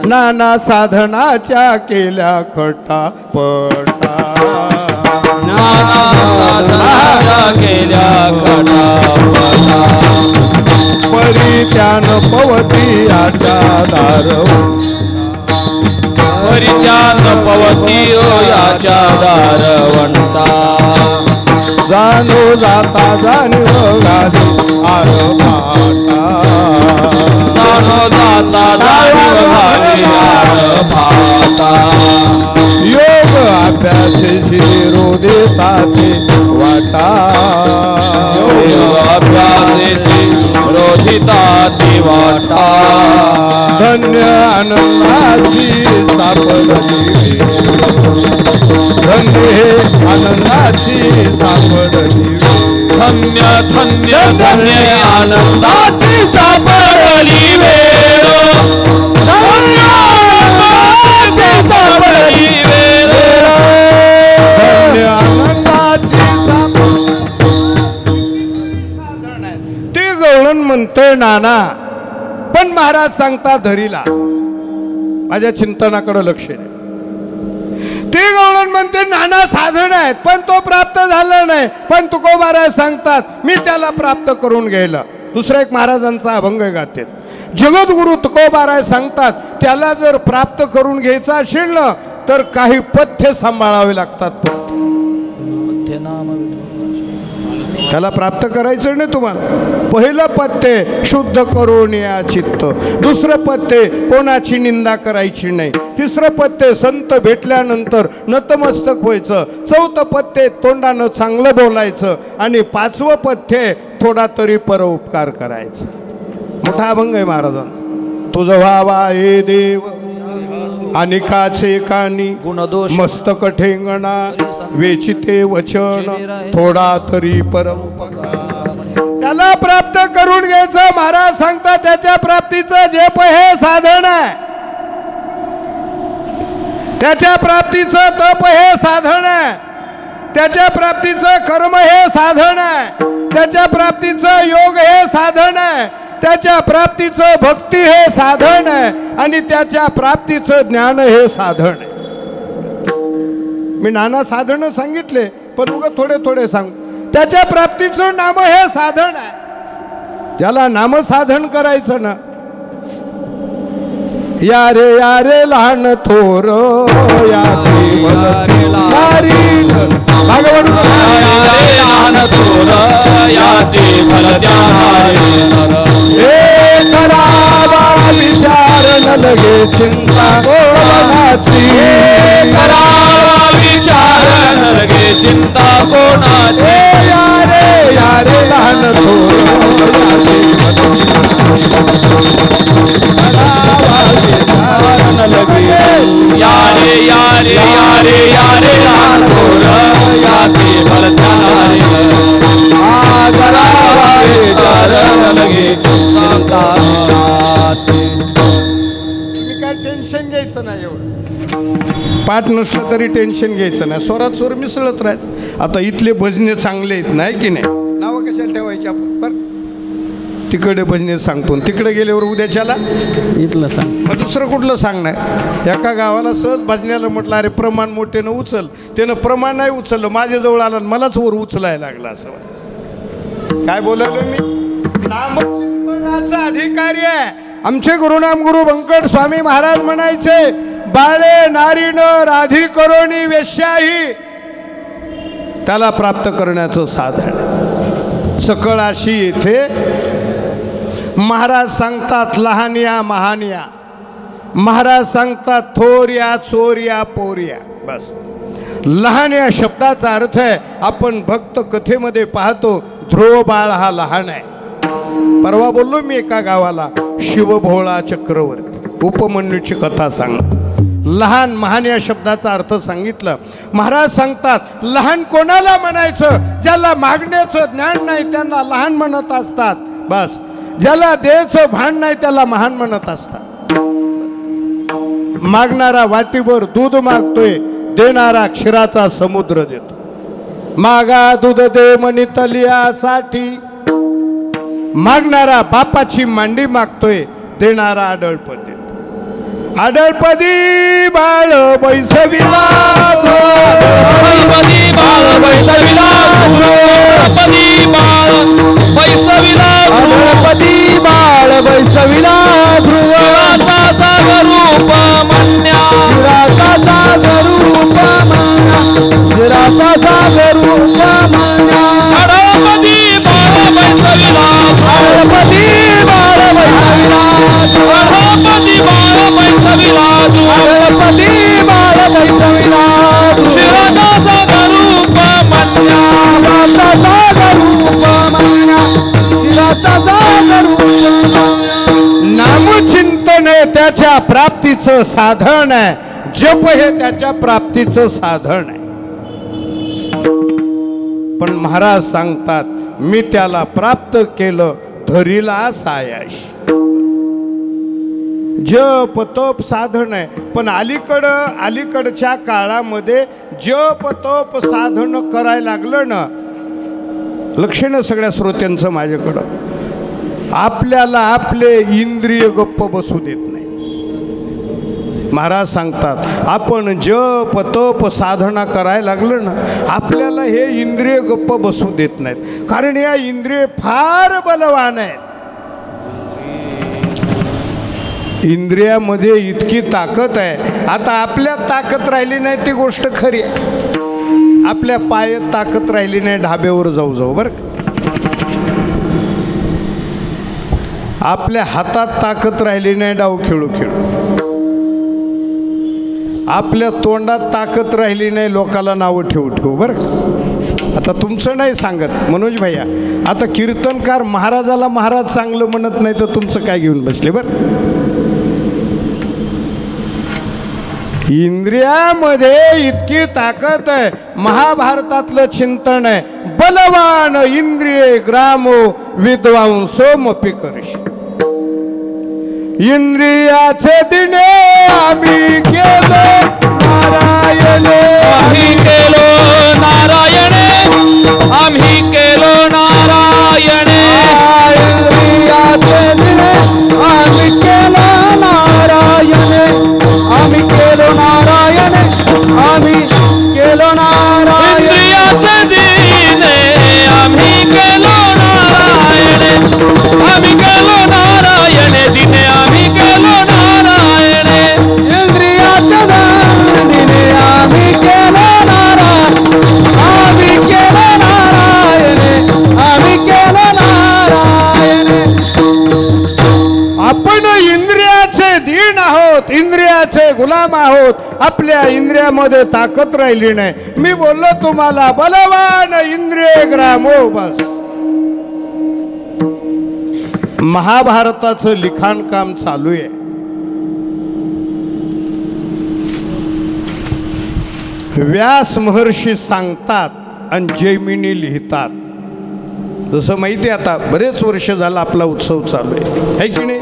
नाना साधनाच्या केल्या खटापटा. नाना साधनाच्या केल्या खटापटा. परित्यान पवती याच्या दारवंता. परित्यान पवती याच्या दारवंता. जाणो जाता जाणीव घाली आरभाटा. जाणो जाता जाणीव घाली आरभाटा. योग अभ्यासेशी रोदिता ते वाटा. योग अभ्यासेशी रोधिता ती वाटा. धन्य आनंदाची सापडली. धन्य हे आनंदाची सापडली. धन्य धन्य धन्य आनंदाची सापडली वेळ. धन्य आनंदाची सापडली वेळ. धन्य आनंदाची ती गवळण म्हणतोय नाना, पण महाराज सांगता धरीला. माझ्या चिंतनाकडे लक्ष दे. ती गवळण म्हणते नाना साधन आहेत पण तो प्राप्त झाला नाही. पण तुकोबाराय सांगतात मी त्याला प्राप्त करून घ्यायला. दुसरा एक महाराजांचा अभंग गाते. जगद्गुरु तुकोबाराय सांगतात त्याला जर प्राप्त करून घ्यायचं असेल ना तर काही पथ्य सांभाळावे लागतात. पथ्य त्याला प्राप्त करायचं नाही तुम्हाला. पहिलं पथ्य शुद्ध करून या चित्त. दुसरं पथ्य कोणाची निंदा करायची नाही. तिसरं पथ्य संत भेटल्यानंतर नतमस्तक व्हायचं. चौथं पथ्य तोंडानं चांगलं बोलायचं. आणि पाचवं पथ्य थोडा तरी परोपकार करायचं. मोठा अभंग आहे महाराजांचा. तुझं व्हावा हे देव अनिकाचे कानी गुणदोष मस्तक ठेंगणा वेचिते वचन थोडा तरी परोपकार. त्याला प्राप्त करून घ्यायचं. महाराज सांगतात त्याच्या प्राप्तीचं जप हे साधन आहे. त्याच्या प्राप्तीचं तप हे साधन आहे. त्याच्या प्राप्तीचं कर्म हे साधन आहे. त्याच्या प्राप्तीचं योग हे साधन आहे. त्याच्या प्राप्तीचं भक्ती हे साधन आहे. आणि त्याच्या प्राप्तीचं ज्ञान हे साधन आहे. मी नाना साधन सांगितले पण उगा थोडे थोडे सांग. त्याच्या प्राप्तीचं नाम हे साधन आहे. ज्याला नाम साधन करायचं ना या रे लहान थोर या भागवत लहान थोर या ते फल करावा विचार न लगे चिंता कोणाची. करावा विचार न लगे चिंता कोणाची. यारे लहान थोर यारे यारे यारे यारे लहान थोर या ते फल लगे चिंता. तुम्ही काय टेन्शन घ्यायचं नाही. एवढं पाठ नसलं तरी टेन्शन घ्यायचं नाही. स्वरात स्वर मिसळत राहायचं. आता इथले भजने चांगले आहेत नाही की नाही. नावं कशाला ठेवायची आपण. बरं तिकडे भजने सांगतो तिकडे गेल्यावर उद्याच्याला इथलं सांग. मग दुसरं कुठलं सांगणार. एका गावाला सहज भजण्याला म्हटलं अरे प्रमाण मोठेनं उचल. त्यानं प्रमाण नाही उचललं. माझ्याजवळ आला मलाच वर उचलायला लागला. असं काय बोलालो मी. नामचिंतनाचा अधिकारी आहे. आमचे गुरुनाम गुरु व्यंकट स्वामी महाराज म्हणायचे बाळे नारीन राधी करोनी वेश्याही त्याला प्राप्त करण्याचं साधन. सकळ अशी येथे महाराज सांगतात लहानिया महानिया. महाराज सांगतात थोरिया चोरिया पोरिया. बस लहान या शब्दाचा अर्थ आहे आपण भक्त कथेमध्ये पाहतो ध्रुव बाळ हा लहान आहे. परवा बोललो मी एका गावाला शिवभोळा चक्रवर्ती उपमन्यूची कथा सांग. लहान महान या शब्दाचा अर्थ सांगितलं. महाराज सांगतात लहान कोणाला म्हणायचं ज्याला मागण्याचं ज्ञान नाही त्यांना लहान म्हणत असतात. बस ज्याला द्यायचं भान नाही त्याला महान म्हणत असतात. मागणारा वाटीभर दूध मागतोय, देणारा क्षीराचा समुद्र देतो. मागा दूध दे म्हणी तलियासाठी, मागणारा बापाची मांडी मागतोय, देणारा आडळपद देतो. आडळपदी बाळ बैसविला, आडळपदी बाळ बैसविला, आडळपदी बाळ बैसविला, आडळपदी बाळ बैसविला ध्रुव, शिराचा रूप मन्या, शिराचा रूप मन्या, शिराचा रूप मन्या. आडळपदी बाळ बैसविला, आडळपदी बाळ बैसविला, आडळपदी बाळ बैसविला, आडळपदी बाळ बैसविला, शिराचा रूप मन्या, शिराचा रूप मन्या, शिराचा रूप मन्या. नामचिंतन हे त्याच्या प्राप्तीचं साधन आहे, जप हे त्याच्या प्राप्तीचं साधन आहे. पण महाराज सांगतात मी त्याला प्राप्त केलं धरीला सायाशी. जप तप साधन आहे, पण अलीकडच्या काळामध्ये जप तप साधन करायला लागलं ना, लक्ष न सगळ्या श्रोत्यांचं माझ्याकडं, आपल्याला आपले इंद्रिय गप्प बसू देत नाही. महाराज सांगतात आपण जप तप साधना करायला लागलं ना, आपल्याला हे इंद्रिय गप्प बसू देत नाहीत, कारण या इंद्रिय फार बलवान आहेत. इंद्रियामध्ये इतकी ताकद आहे. आता आपल्यात ताकद राहिली नाही ती गोष्ट खरी आहे, आपल्या पायात ताकद राहिली नाही ढाब्यावर जाऊ जाऊ बरं का. आपल्या हातात ताकद राहिली नाही डाव खेळू खेळू, आपल्या तोंडात ताकद राहिली नाही लोकाला नावं ठेवू ठेवू बरं का. आता तुमचं नाही सांगत मनोज भैया, आता कीर्तनकार महाराजाला महाराज चांगलं म्हणत नाही तर तुमचं काय घेऊन बसले बरं. इंद्रियामध्ये इतकी ताकद आहे, महाभारतातलं चिंतन आहे, बलवान इंद्रिये ग्रामो विद्वांसोमपि करशी. इंद्रियाचे दिने आम्ही केलो नारायणे, आम्ही केलो नारायणे, आम्ही केलो नारायणे, इंद्रियाचे दिने आम्ही केलो नारायणे, आम्ही केलो नारायणे, आम्ही केलो नारायणे. इंद्रियाचे दिने आम्ही केलो नारायणे, आम्ही केलो नारायणे, दिने आम्ही केलो नारायणे. इंद्रियाचे दिने आम्ही केलो नारायणे, आम्ही केलो नारायणे, आम्ही केलो नारायणे. आपण इंद्रियाचे दीन आहोत, इंद्रियाचे गुलाम आहोत, आपल्या इंद्रियामध्ये ताकद राहिली नाही. मी बोललो तुम्हाला बलवान इंद्रिय ग्रामो बस. महाभारताचं लिखाण काम चालू आहे. व्यास महर्षी सांगतात आणि जैमिनी लिहितात. जसं माहिती आहे आता बरेच वर्ष झालं आपला उत्सव चालू आहे की नाही.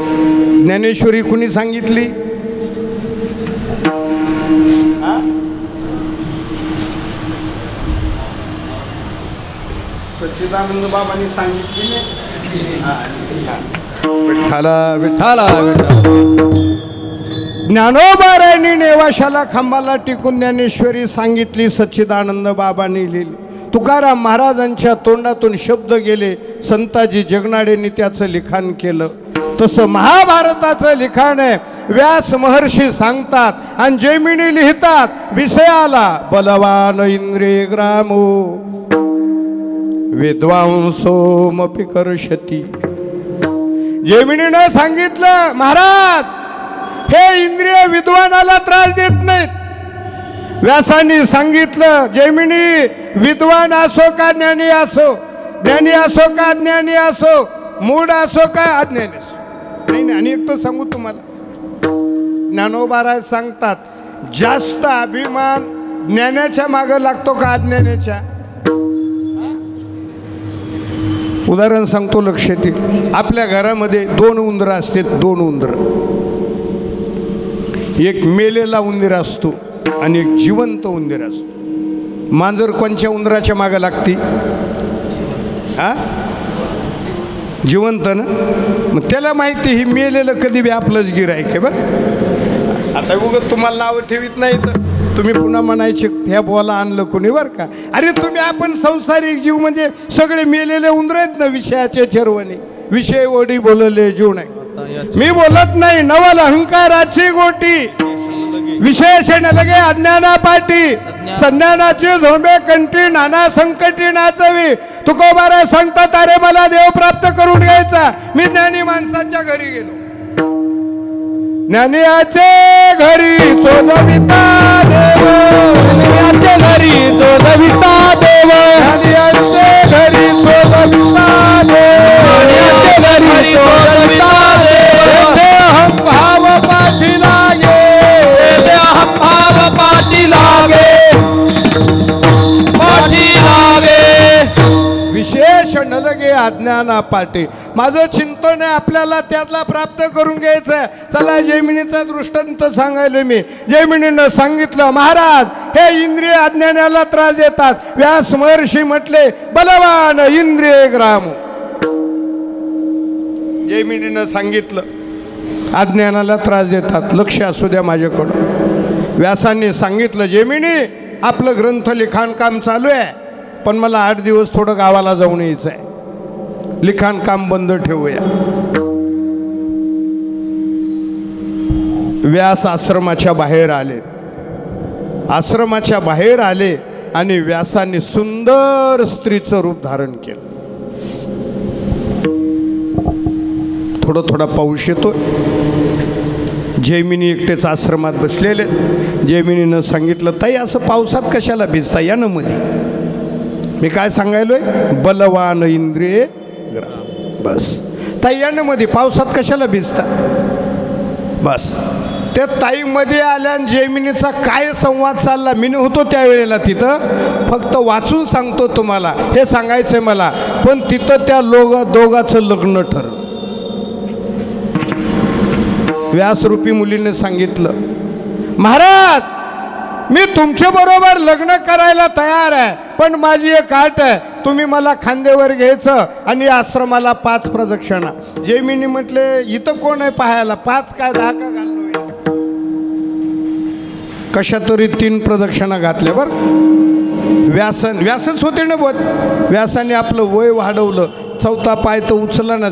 ज्ञानेश्वरी कुणी सांगितली? सच्चिदानंद बाबांनी सांगितली विठ्ठला विठ्ठला ज्ञानोबारायांनी नेवाशाला खांबाला टिकून ज्ञानेश्वरी सांगितली, सच्चिदानंद बाबांनी लिहिली. तुकाराम महाराजांच्या तोंडातून शब्द गेले, संताजी जगनाडेंनी त्याचं लिखाण केलं. तसं महाभारताचं लिखाण आहे. व्यास महर्षी सांगतात आणि जैमिनी लिहितात. विषयाला बलवान इंद्रिय ग्रामो विद्वांसोमपि करशती. जैमिनीनं सांगितलं महाराज हे इंद्रिय विद्वानाला त्रास देत नाहीत. व्यासांनी सांगितलं जैमिनी विद्वान असो का ज्ञानी असो, ज्ञानी असो का अज्ञानी असो, मूढ असो का अज्ञानी असो. नाही आणि एक तर सांगू तुम्हाला, ज्ञानोबा सांगतात जास्त अभिमान ज्ञानाच्या मागे लागतो का अज्ञानाच्या? उदाहरण सांगतो, लक्षात येईल. आपल्या घरामध्ये 2 उंदरं असतात, 2 उंदरं. एक मेलेला उंदीर असतो आणि एक जिवंत उंदीर असतो. मांजर कोणच्या उंदराच्या मागं लागते? हा, जिवंत ना. मग त्याला माहिती ही मेलेलं कधी बी आपलंच गिऱ्हाईक आहे बरं. आता उगाच तुम्हाला नावं ठेवीत नाही तर तुम्ही पुन्हा म्हणायचे ह्या बोला आणलं कोणी बरं का. अरे तुम्ही आपण संसारिक जीव म्हणजे सगळे मेलेले उंदर आहेत ना, विषयाचे चरवणे, विषय ओढी बोलले जीव नाही. मी बोलत नाही. नवल अहंकाराची गोटी, विशेषण लगे अज्ञाना पाठी, संज्ञानाची झोंबे कंठी, नाना संकटी नाचवी. तुकोबारा सांगतात अरे मला देव प्राप्त करून घ्यायचा. मी ज्ञानी माणसाच्या घरी गेलो. ज्ञानियाचे घरी चोजविता देव, ज्ञानियाचे घरी चोजविता देव, ज्ञानियाचे घरी चोजविता देव, ज्ञानियाचे घरी चोजविता देव. हम भाव पाठी लागे, हम भाव पाठी लागे, पाठी लागे. विशेष न लगे अज्ञाना पाठी. माझं चिंतन आहे आपल्याला त्यातला प्राप्त करून घ्यायचं आहे. चला जैमिनीचा दृष्टांत सांगायला मी. जैमिनीनं सांगितलं महाराज हे इंद्रिय अज्ञानाला त्रास देतात. व्यास महर्षी म्हटले बलवान इंद्रिय ग्राम. जैमिनीनं सांगितलं अज्ञानाला त्रास देतात. लक्ष असू द्या माझ्याकडं. व्यासांनी सांगितलं जैमिनी आपलं ग्रंथ लिखाण काम चालू आहे, पण मला 8 दिवस थोडं गावाला जाऊन यायचं आहे. लिखाण काम बंद ठेवूया. व्यास आश्रमाच्या बाहेर आले. आश्रमाच्या बाहेर आले आणि व्यासांनी सुंदर स्त्रीचं रूप धारण केलं. थोडं थोडा पाऊस येतोय. जैमिनी एकटेच आश्रमात बसलेले. जैमिनीनं सांगितलं ताई असं पावसात कशाला भिजता या ना मध्ये. मी काय सांगायलोय बलवान इंद्रिय ग्राम. बस ताई या ना मध्ये पावसात कशाला भिजता. बस त्या ताईमध्ये आल्या आणि जैमिनीचा काय संवाद चालला मी नव्हतो त्यावेळेला तिथं. फक्त वाचून सांगतो तुम्हाला, हे सांगायचंय मला. पण तिथं त्या दोघाचं लग्न ठरलं. व्यासरूपी मुलीने सांगितलं महाराज मी तुमच्या बरोबर लग्न करायला तयार आहे, पण माझी एक अट आहे. तुम्ही मला खांद्यावर घ्यायचं आणि आश्रमाला 5 प्रदक्षिणा. जैमिनी म्हटले इथं कोण आहे पाहायला, 5 काय 10 का घाललो. कशा तरी 3 प्रदक्षिणा घातल्या बरं. व्यासच होते ना बोत. व्यासाने आपलं वय वाढवलं. 4था पाय तर उचलला ना.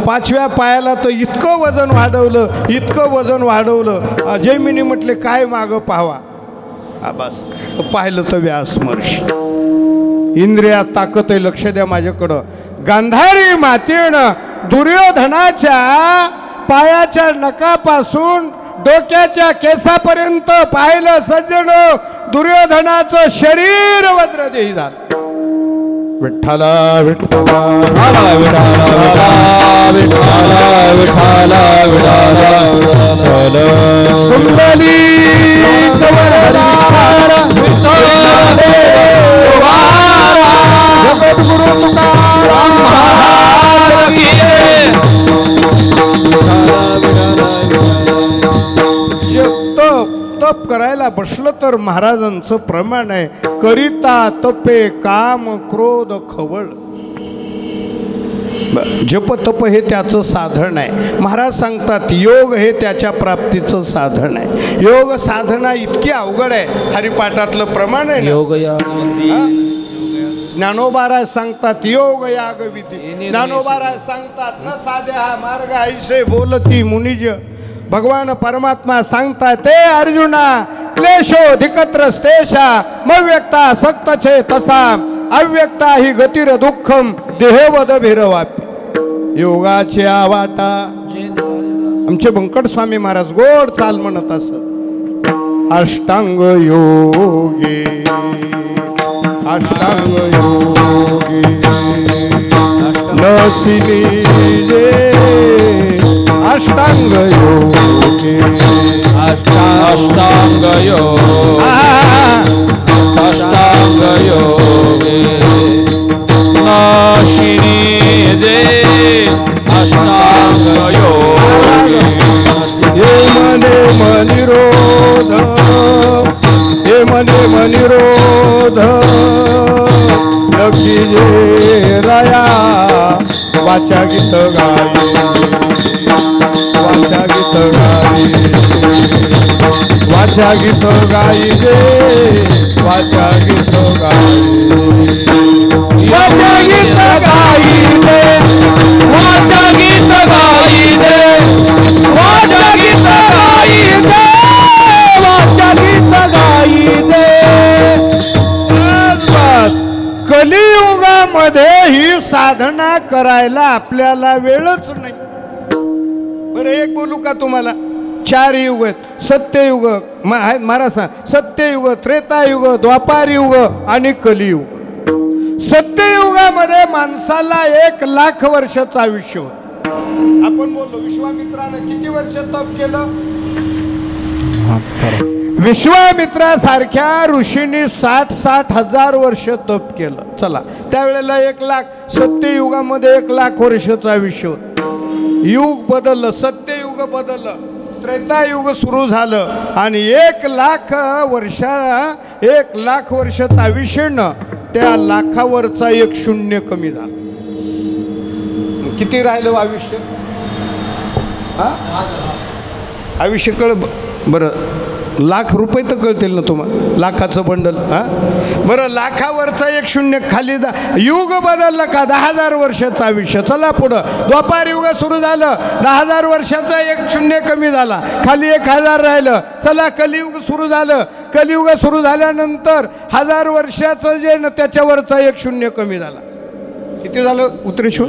5व्या पायाला तर इतकं वजन वाढवलं, इतकं वजन वाढवलं. जैमिनी म्हटले काय मागं पाहावा. बस पाहिलं तर व्यास महर्षी. इंद्रियात ताकद आहे. लक्ष द्या माझ्याकडं. गांधारी मातेनं दुर्योधनाच्या पायाच्या नखापासून डोक्याच्या केसापर्यंत पाहिलं सज्जन. दुर्योधनाचं शरीर वज्रदेही झालं. विठ्ठला विठ्ठला कुंडली जगद्गुरु तुकाराम महाराज की तप करायला बसलं तर महाराजांचं प्रमाण आहे. करिता तपे काम क्रोध खवळ. जप तप हे त्याचं साधन आहे. महाराज सांगतात योग हे त्याच्या प्राप्तीचं साधन आहे. योग साधना इतकी अवघड आहे. हरिपाठातलं प्रमाण आहे. योग ज्ञानोबाराय सांगतात योग याग विधी. ज्ञानोबाराय सांगतात न साध्या हा मार्ग ऐसे बोलती मुनिज. भगवान परमात्मा सांगतात ते अर्जुना क्लेशोधिकत्र स्तेषा मव्यक्ता सक्त छे तसा अव्यक्ता ही गतिर दुःखम देहवद भिरवापी. योगाच्या वाटा आमचे बंकट स्वामी महाराज गोड चाल म्हणत असत. अष्टांग योगे अष्टांग योगे नसिनी जे अष्टांग योगे अष्टांग योगे अष्टांग योगे नाशिनी गाये राया वाचा गीत गाये वाचा गीत गाये वाचा गीत गाई गे वाचा गीत गाई वाचा गीत गाई दे वाचा गीत गाई दे वाचा गीत गाई दे वाचा गीत गाई दे बस कलियुगामध्ये ही साधना करायला आपल्याला वेळच नाही. बरं एक बोलू का तुम्हाला, 4 युग आहेत. सत्ययुग महाराज सत्ययुग, त्रेतायुग, द्वापारयुग आणि कलियुग. सत्ययुगामध्ये माणसाला 1,00,000 वर्षाचं आयुष्य होतं. आपण बोललो विश्वामित्रानं किती वर्ष तप केलं? विश्वामित्रासारख्या ऋषींनी 60 हजार वर्ष तप केलं. चला त्यावेळेला 1,00,000, सत्ययुगामध्ये 1,00,000 वर्षाचं आयुष्य होतं. युग बदललं, सत्ययुग बदललं, त्रेतायुग सुरू झालं आणि 1,00,000 वर्षाचं आयुष्यानं त्या लाखावरचा 1 शून्य कमी झाला. किती राहिलं आयुष्य? आयुष्य कळ बरं, ₹1,00,000 तर कळतील ना तुम्हाला, लाखाचं बंडल. बरं लाखावरचा 1 शून्य खाली युग बदललं का? 10,000 वर्षाचं आयुष्य. चला पुढं द्वापार युग सुरू झालं, 10,000 वर्षाचा 1 शून्य कमी झाला, खाली 1,000 राहिलं. चला कलियुग सुरू झालं, कलियुग सुरू झाल्यानंतर 1,000 वर्षाचं जे न त्याच्यावरचा 1 शून्य कमी झाला. किती झालं उत्तरेश्वर?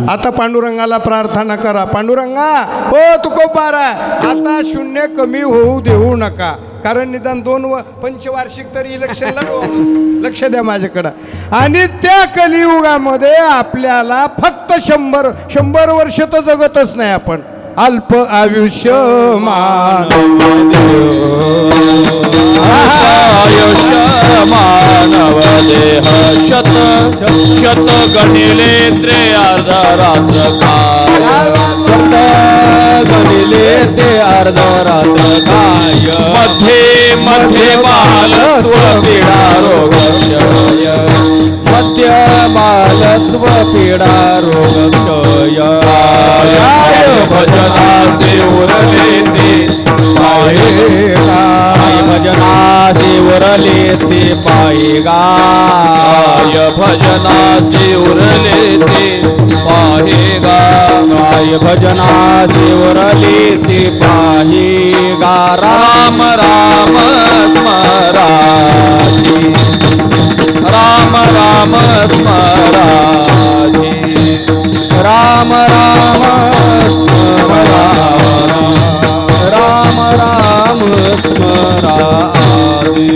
आता पांडुरंगाला प्रार्थना करा, पांडुरंगा हो तुकोबारा आता शून्य कमी होऊ देऊ नका, कारण निदान 2 पंचवार्षिक तरी इलेक्शनला लक्ष द्या माझ्याकडं. आणि त्या कलियुगामध्ये आपल्याला फक्त 100 वर्ष तर जगतच नाही आपण. अल्प आयुष्य मानव देह शत शत गणिले 3 रात्र काय गणिले ते अर्धरात्र काय मध्ये मध्ये बालत्व पीडा रोग क्षय मध्य बालत्व पीडा रोग क्षय भजनाचे उरले ते पाहेगा भजनाचे उरले ते पाहेगा भजनाचे उरले ते पाहेगा भजनाचे उरले ते पाहेगा. राम राम स्मराधी राम राम स्मराधी राम राम राम राम स्मराधी.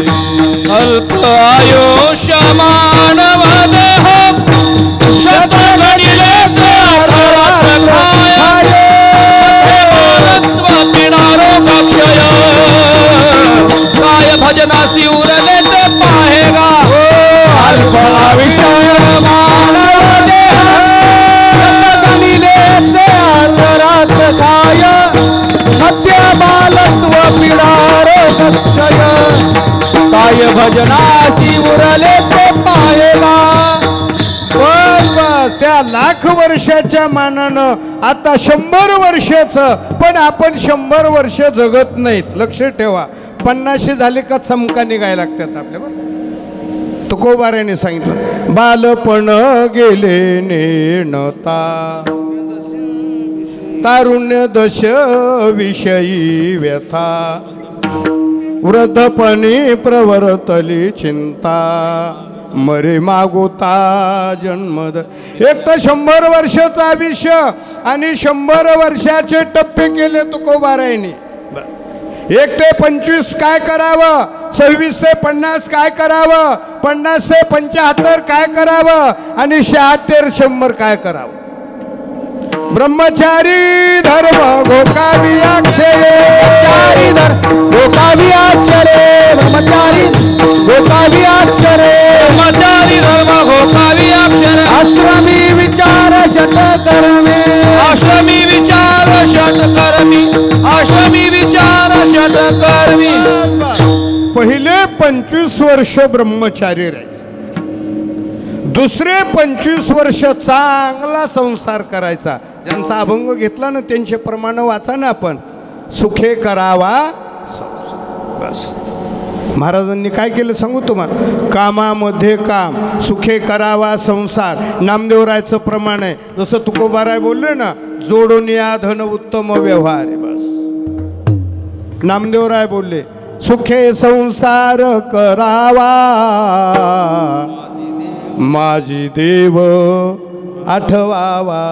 अल्प आयुष्य मानव देह शत गणिले काय भजनासी उरले ते पाहेगा. अल्प आयुष्य मानव देह शत गणिले ते अर्धरात्र काय मध्य बालत्व पीडा रोग क्षय काय भजनासी उरले ते पाहेगा. त्या 1,00,000 वर्षाच्या मानानं आता 100 वर्षाचं, पण आपण 100 वर्ष जगत नाहीत. लक्ष ठेवा, 50 झाले का चमका निघायला लागतात आपल्यावर. तुकोबाराने सांगितलं बालपण गेले नेणता तारुण्य दश विषयी व्यथा वृद्धपणी प्रवर्तली चिंता मरे मागोता जन्मद. एक तर 100 वर्षाचं आयुष्य आणि 100 वर्षाचे टप्पे केले तुकोबारायांनी. 1 ते 25 काय करावं, 26 ते 50 काय करावं, 50 ते 75 काय करावं आणि 76 100 काय करावं. ब्रह्मचारी धर्म गोकावी अक्षरे गोकावी अक्षरे ब्रह्मचारी गोकावी अक्षरे ब्रह्मचारी धर्म गोकावी अक्षरे आश्रमी विचार शत कर्मे आश्रमी विचार शत कर्मी आश्रमी विचार शत कर्मी. पहिले 25 वर्ष ब्रह्मचारी राहायचे, दुसरे 25 वर्ष चांगला संसार करायचा. ज्यांचा अभंग घेतला ना त्यांचे प्रमाण वाचा ना आपण. सुखे करावा बस. महाराजांनी काय केलं सांगू तुम्हाला. कामामध्ये काम, सुखे करावा संसार. नामदेवरायचं प्रमाण आहे. जसं तुकोबाराय बोलले ना, जोडून या धन उत्तम व्यवहार. बस नामदेवराय बोलले सुखे संसार करावा, माझी देव आठवावा.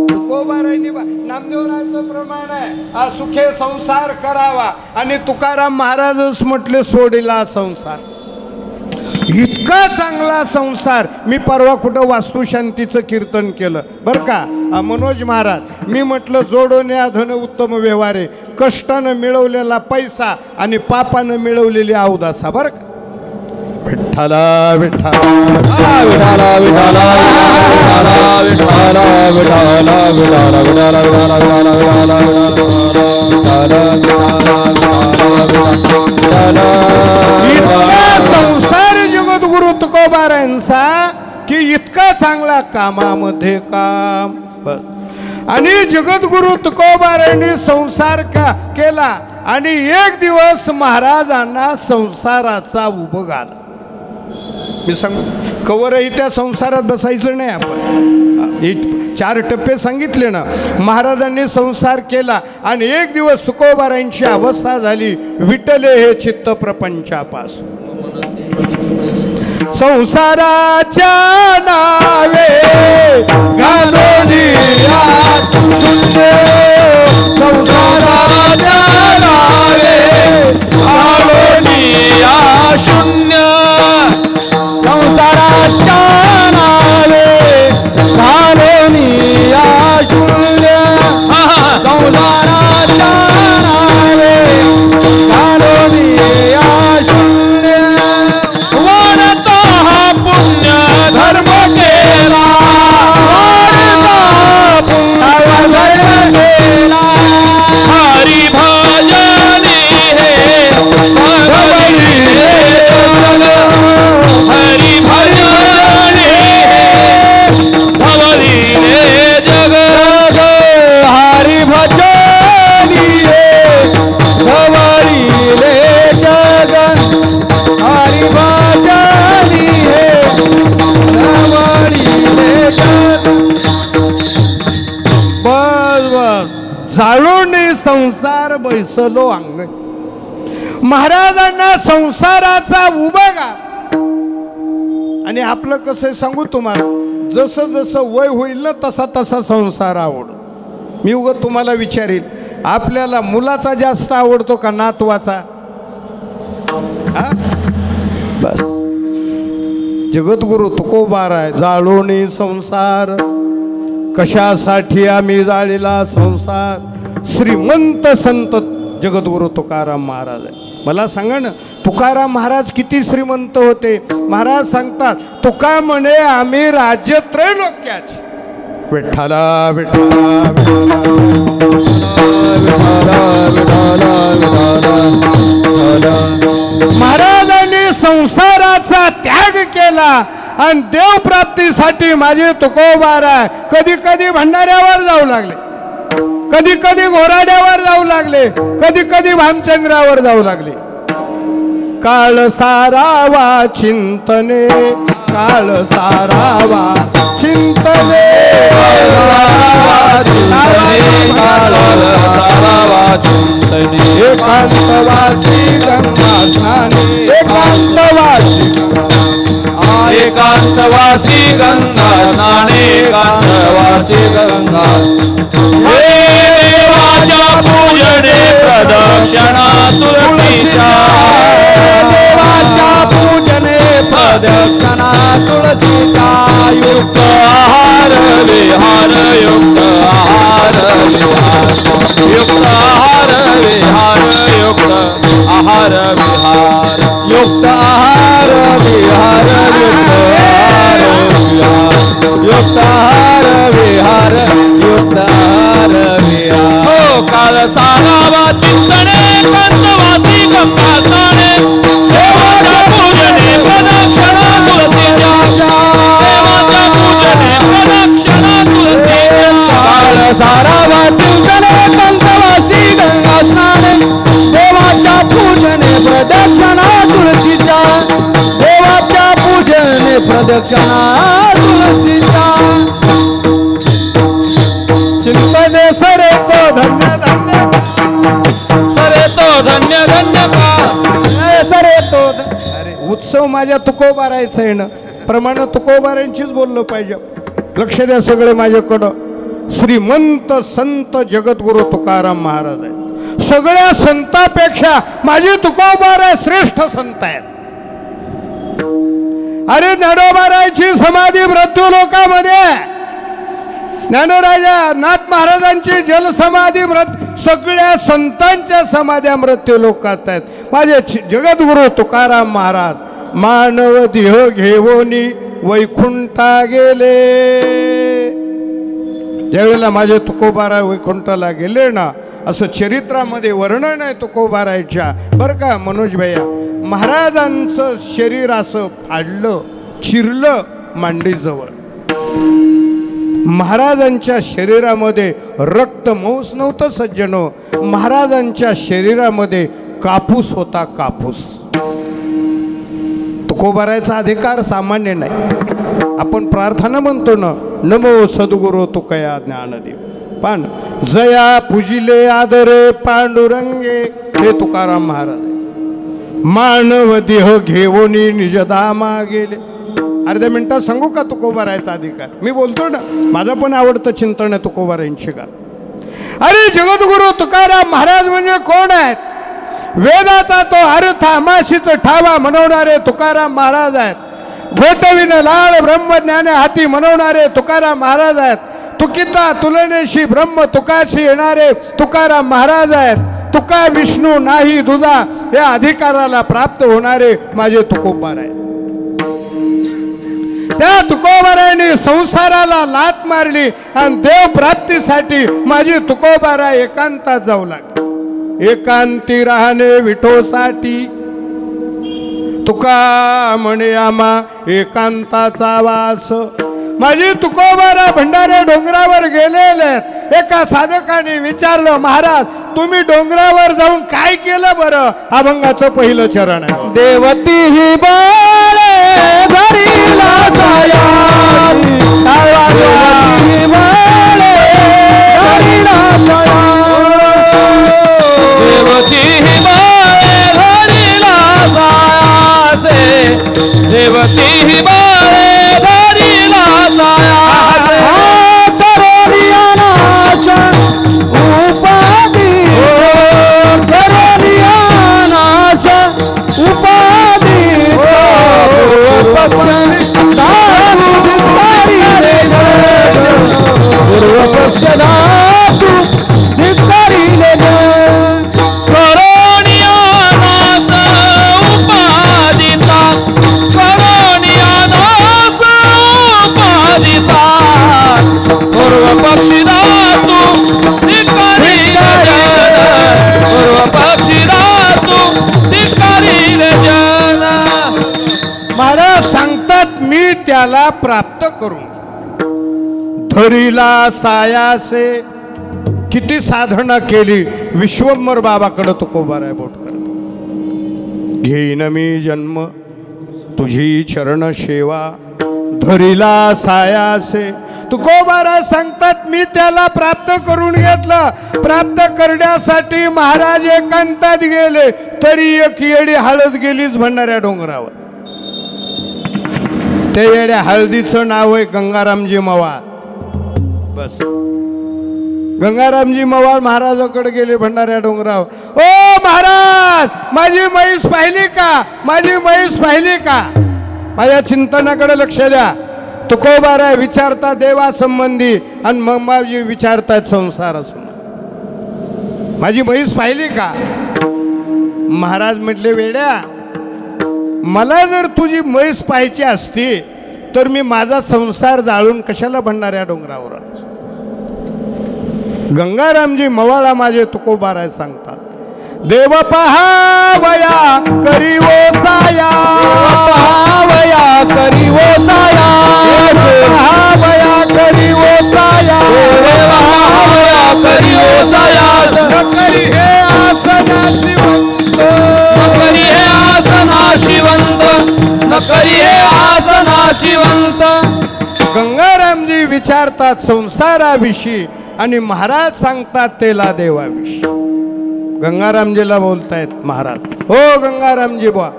तुकोबारायनी नामदेवरायचं प्रमाण आहे. हा सुखे संसार करावा. आणि तुकाराम महाराजच म्हटले सोडिला संसार. इतका चांगला संसार. मी परवा कुठं वास्तुशांतीचं कीर्तन केलं बरं का. मनोज महाराज, मी म्हटलं जोडून या धन उत्तम व्यवहारे. कष्टानं मिळवलेला पैसा आणि पापानं मिळवलेली अवदासा. बरं का. विठ्ठला विठ्ठला विठ्ठला विठ्ठला संसार जगद्गुरु तुकोबारायांचा की इतका चांगला कामामध्ये काम. आणि जगद्गुरु तुकोबारायांनी संसार केला. आणि एक दिवस महाराजांना संसाराचा उभं आला. मी सांगू कवरही त्या संसारात बसायचं नाही आपण. 4 टप्पे सांगितले ना. महाराजांनी संसार केला आणि एक दिवस तुकोबारायांची अवस्था झाली. विटले हे चित्त प्रपंचापासून. संसाराच्या नावे घालून शून्य, संसाराच्या नावे घालून शून्य, संसाराच्या नावे घालून शून्य, संसाराच्या नावे घालून शून्य. वनता पुण्य धर्म केला, हरी भजनी हे हरी भजनी धवली रे जग, हरी भजनी हे धवली रे जग, हरी भजनी हे धवली रे जग. बस बस जाळून संसार बैसलो अंग. महाराजांना संसाराचा उभगा. आणि आपलं कसं सांगू तुम्हाला, जसं जसं वय होईल ना तसा तसा संसार आवड. मी उगाच तुम्हाला विचारील, आपल्याला मुलाचा जास्त आवडतो का नातवाचा? बस जगद्गुरु तुकोबाराय जाळोणी संसार. कशासाठी आम्ही जाळीला संसार. श्रीमंत संत जगद्गुरु तुकाराम महाराज आहे. मला सांगा ना, तुकाराम महाराज किती श्रीमंत होते. महाराज सांगतात, तुका म्हणे आम्ही राज्य त्रैलोक्याचे. विठ्ठला विठ्ठला महाराजांनी संसाराचा त्याग केला आणि देवप्राप्तीसाठी माझे तुकोबाराय कधी कधी भंडाऱ्यावर जाऊ लागले, कधी कधी घोराड्यावर जाऊ लागले, कधी कधी भामचंद्रावर जाऊ लागले. काळ सारावा चिंतने, काळ सारावा चिंतने, एकांतवासी गंगा स्नाने, एकांतवासी एकांतवासी गंगा स्नाने, एकांतवासी गंगा. हे देवाच्या पूजने प्रदक्षिणा तुळशीच्या, देवाच्या पूजने प्रदक्षिणा तुळशीच्या. युक्त आहार विहार, युक्त आहार विहार, युक्त आहार विहार, युक्त आहार विहार, युक्त आहार विहार, युक्त आहार विहार, युक्त आहार विहार. हो काळ सारावा चिंतने, एकांतवासी गंगा स्नाने, देवाच्या पूजने प्रदक्षिणा तुळशीच्या. प्रदक्षिणा तुळशीच्या चिंतने सरे तो धन्य धन्य सरे तो धन्य धन्य का सरे तो अरे उत्सव माझ्या तुकोबारायचा आहे ना, प्रमाण तुकोबारांचीच बोललं पाहिजे. लक्ष द्या सगळे माझ्याकडं. श्रीमंत संत जगद्गुरु तुकाराम महाराज आहेत. सगळ्या संतांपेक्षा माझे तुकोबाराय श्रेष्ठ संत आहेत. अरे ज्ञानोबारायची समाधी मृत्यू लोकामध्ये, ज्ञानराजा नाथ महाराजांची जलसमाधी सगळ्या संतांच्या समाध्या मृत्यू लोकात आहेत. माझे जगद्गुरु तुकाराम महाराज मानव देह घेवोनी वैकुंठा गेले. ज्यावेळेला माझे तुकोबाराय वैकुंठाला गेले ना, असं चरित्रामध्ये वर्णन आहे तुकोबारायच्या. बरं का मनोज भैया, महाराजांचं शरीर असं फाडलं चिरलं मांडीजवळ. महाराजांच्या शरीरामध्ये रक्त मांस नव्हतं सज्जनो, महाराजांच्या शरीरामध्ये कापूस होता, कापूस. तुकोबारायचा अधिकार सामान्य नाही. आपण प्रार्थना म्हणतो ना, नमो सद्गुरु तुकया ज्ञानदेव. पण जया पूजिले आदरे पांडुरंगे, हे तुकाराम महाराज आहे. मानव देह घेवोनी निजधामा गेले. अर्ध्या मिनिटात सांगू का तुकोबारायचा अधिकार? मी बोलतो ना, माझं पण आवडतं चिंतन आहे तुकोबारायांची का. अरे जगद्गुरु तुकाराम महाराज म्हणजे कोण आहेत? वेदाचा तो अर्थ आमाशीच ठावा म्हणवणारे तुकाराम महाराज आहेत. घोटविन लाळ ब्रह्मज्ञाने हाती म्हणवणारे तुकाराम महाराज आहेत. तुकिता तुलनेशी ब्रह्म तुकाशी येणारे तुकाराम महाराज आहेत. तुका विष्णू नाही दुजा या अधिकाराला प्राप्त होणारे माझे तुकोबार आहेत. त्या तुकोबारायने संसाराला लात मारली आणि देव प्राप्तीसाठी माझी तुकोबाराय एकांतात जाऊ लागली. एकांती राहणे विठोसाठी तुका म्हणे आम्हा एकांताचा वास. माझी तुकोबारा भंडारे डोंगरावर गेलेले. एका साधकाने विचारलं, महाराज तुम्ही डोंगरावर जाऊन काय केलं बरं? अभंगाचं पहिलं चरण आहे. देवती ही बाळे धरीला साया, देवती ही बाळे धरीला साया, देवती ही बाळे धरीला सायासे, देवती ही बाळे धरीला सायासे. करोडियानाच्या उपाधी, करोडियानाच्या उपाधी पूर्व पक्ष धातू धिक्कारिले करोडियानास उपाधीचा, करोडियानास उपाधीचा पूर्व पक्षी धातू धिक्कारिले जन, पूर्व पक्षी धातू धिक्कारिले जन. महाराज सांगतात मी त्याला प्राप्त करून धरीला सायासे. किती साधना केली. विश्वंभर बाबाकडे तुकोबाराय बोट करतो. घेईन मी जन्म तुझी चरण सेवा धरीला सायासे. तुकोबाराय सांगतात मी त्याला प्राप्त करून घेतलं. प्राप्त करण्यासाठी महाराज एकांतात गेले, तरी एक येडी हळद गेलीच भंडाऱ्या डोंगरावर. त्या येड्या हळदीचं नाव आहे गंगारामजी मवाळ. बस गंगारामजी मवाळ महाराजाकडे गेले भंडाऱ्या डोंगरावर. ओ महाराज माझी म्हैस पाहिली का? माझी म्हैस पाहिली का? माझ्या चिंतनाकडे लक्ष द्या. तुकोबाराय विचारता देवासंबंधी आणि मग माझी विचारतात संसारासंबंधी. माझी म्हैस पाहिली का? महाराज म्हटले, वेड्या मला जर तुझी म्हैस पाहायची असती तर मी माझा संसार जाळून कशाला भंडाऱ्या डोंगरावर आलो. गंगारामजी मवाळा माझे तुकोबाराय सांगतात, देव पहावया करी ओसाया, पहावया करी ओसाया, पहावया करी ओसाया, पहावया करी ओसाया. करी हे आसना शिवंत, करी हे आसना शिवंत, करी हे आसना नाशिवंत गंगारामजी विचारतात संसाराविषयी आणि महाराज सांगतात तेला देवाविषयी. गंगारामजीला बोलतायत महाराज, हो गंगारामजी बुवा,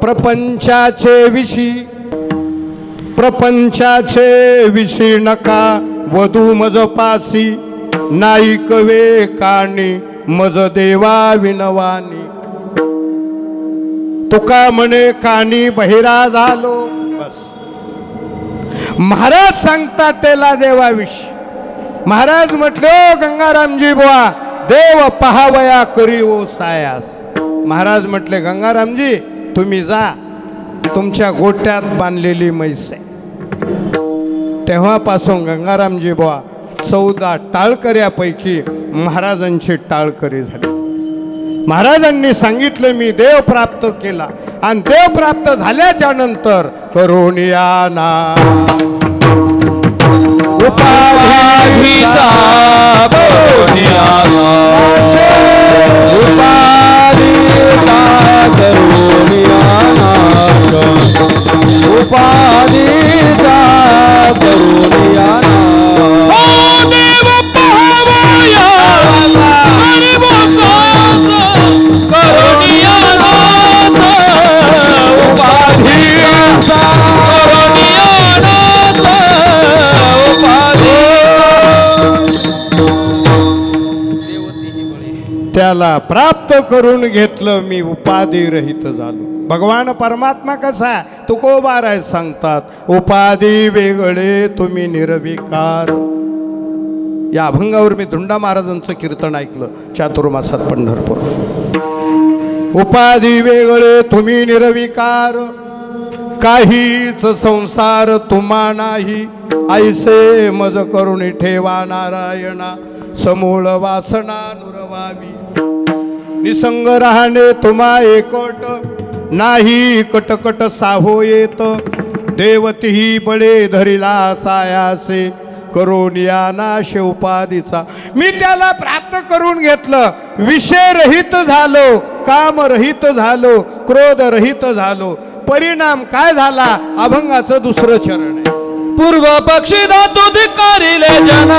प्रपंचाचे विषयी नका वधू मज पासी, नाईक वे कानी मज देवा विनवानी. तुका म्हणे कानी बहिरा झालो. बस महाराज सांगतात त्याला देवाविषयी. महाराज म्हटले, ओ गंगारामजी बुवा, देव पहावया करी ओ सायास. महाराज म्हटले, गंगारामजी तुम्ही जा, तुमच्या गोट्यात बांधलेली म्हैस आहे. तेव्हापासून गंगारामजी बुवा 14 टाळकऱ्यापैकी महाराजांची टाळकरी झाली. महाराजांनी सांगितलं मी देव प्राप्त केला आणि देव प्राप्त झाल्याच्या नंतर करुणियाना उपाधीचा करुणियाना उपाधीचा करुणियाना उपाधीचा करुणियाना देव पहावया करुणियाना उपाधीचा करुणियाना त्याला प्राप्त करून घेतलं मी, उपाधी रहित झालो. भगवान परमात्मा कसा आहे, तुकोबाराय सांगतात, उपाधी वेगळे तुम्ही निर्विकार. या अभंगावर मी धुंडा महाराजांचं कीर्तन ऐकलं चातुर्मासात पंढरपूर. उपाधी वेगळे तुम्ही निर्विकार, काहीच संसार तुम्हा नाही, ऐसे मज करुणी ठेवा नारायणा, समूळ वासना नुरवावी. निसंग राहणे तुम्हा एकट, नाही कटकट साहो येत, देवतीही बळे धरिला सायासे, करुणियाना उपाधीचा. मी त्याला प्राप्त करून घेतलं, विषय रहित झालो, काम रहित झालो, क्रोध रहित झालो. परिणाम काय झाला? अभंगाचं दुसरं चरण आहे. पूर्व पक्षी धातू धिक्कारिले जन,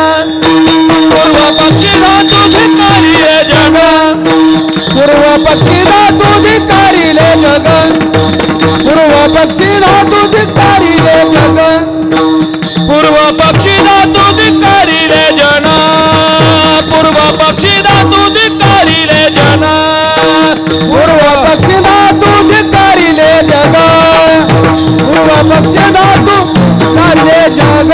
पूर्व पक्षी धातू धिक्कारिले जन, पूर्व पक्षी धातू धिक्कारिले जग, पूर्व पक्षी धातू धिक्कारिले जग, पूर्व पक्षी धातू धिक्कारिले जन, पूर्व पक्षी धातू धिक्कारिले जन, पूर्व पक्षी धातू धिक्कारिले जग, पूर्व पक्षी धातू धिक्कारिले जग.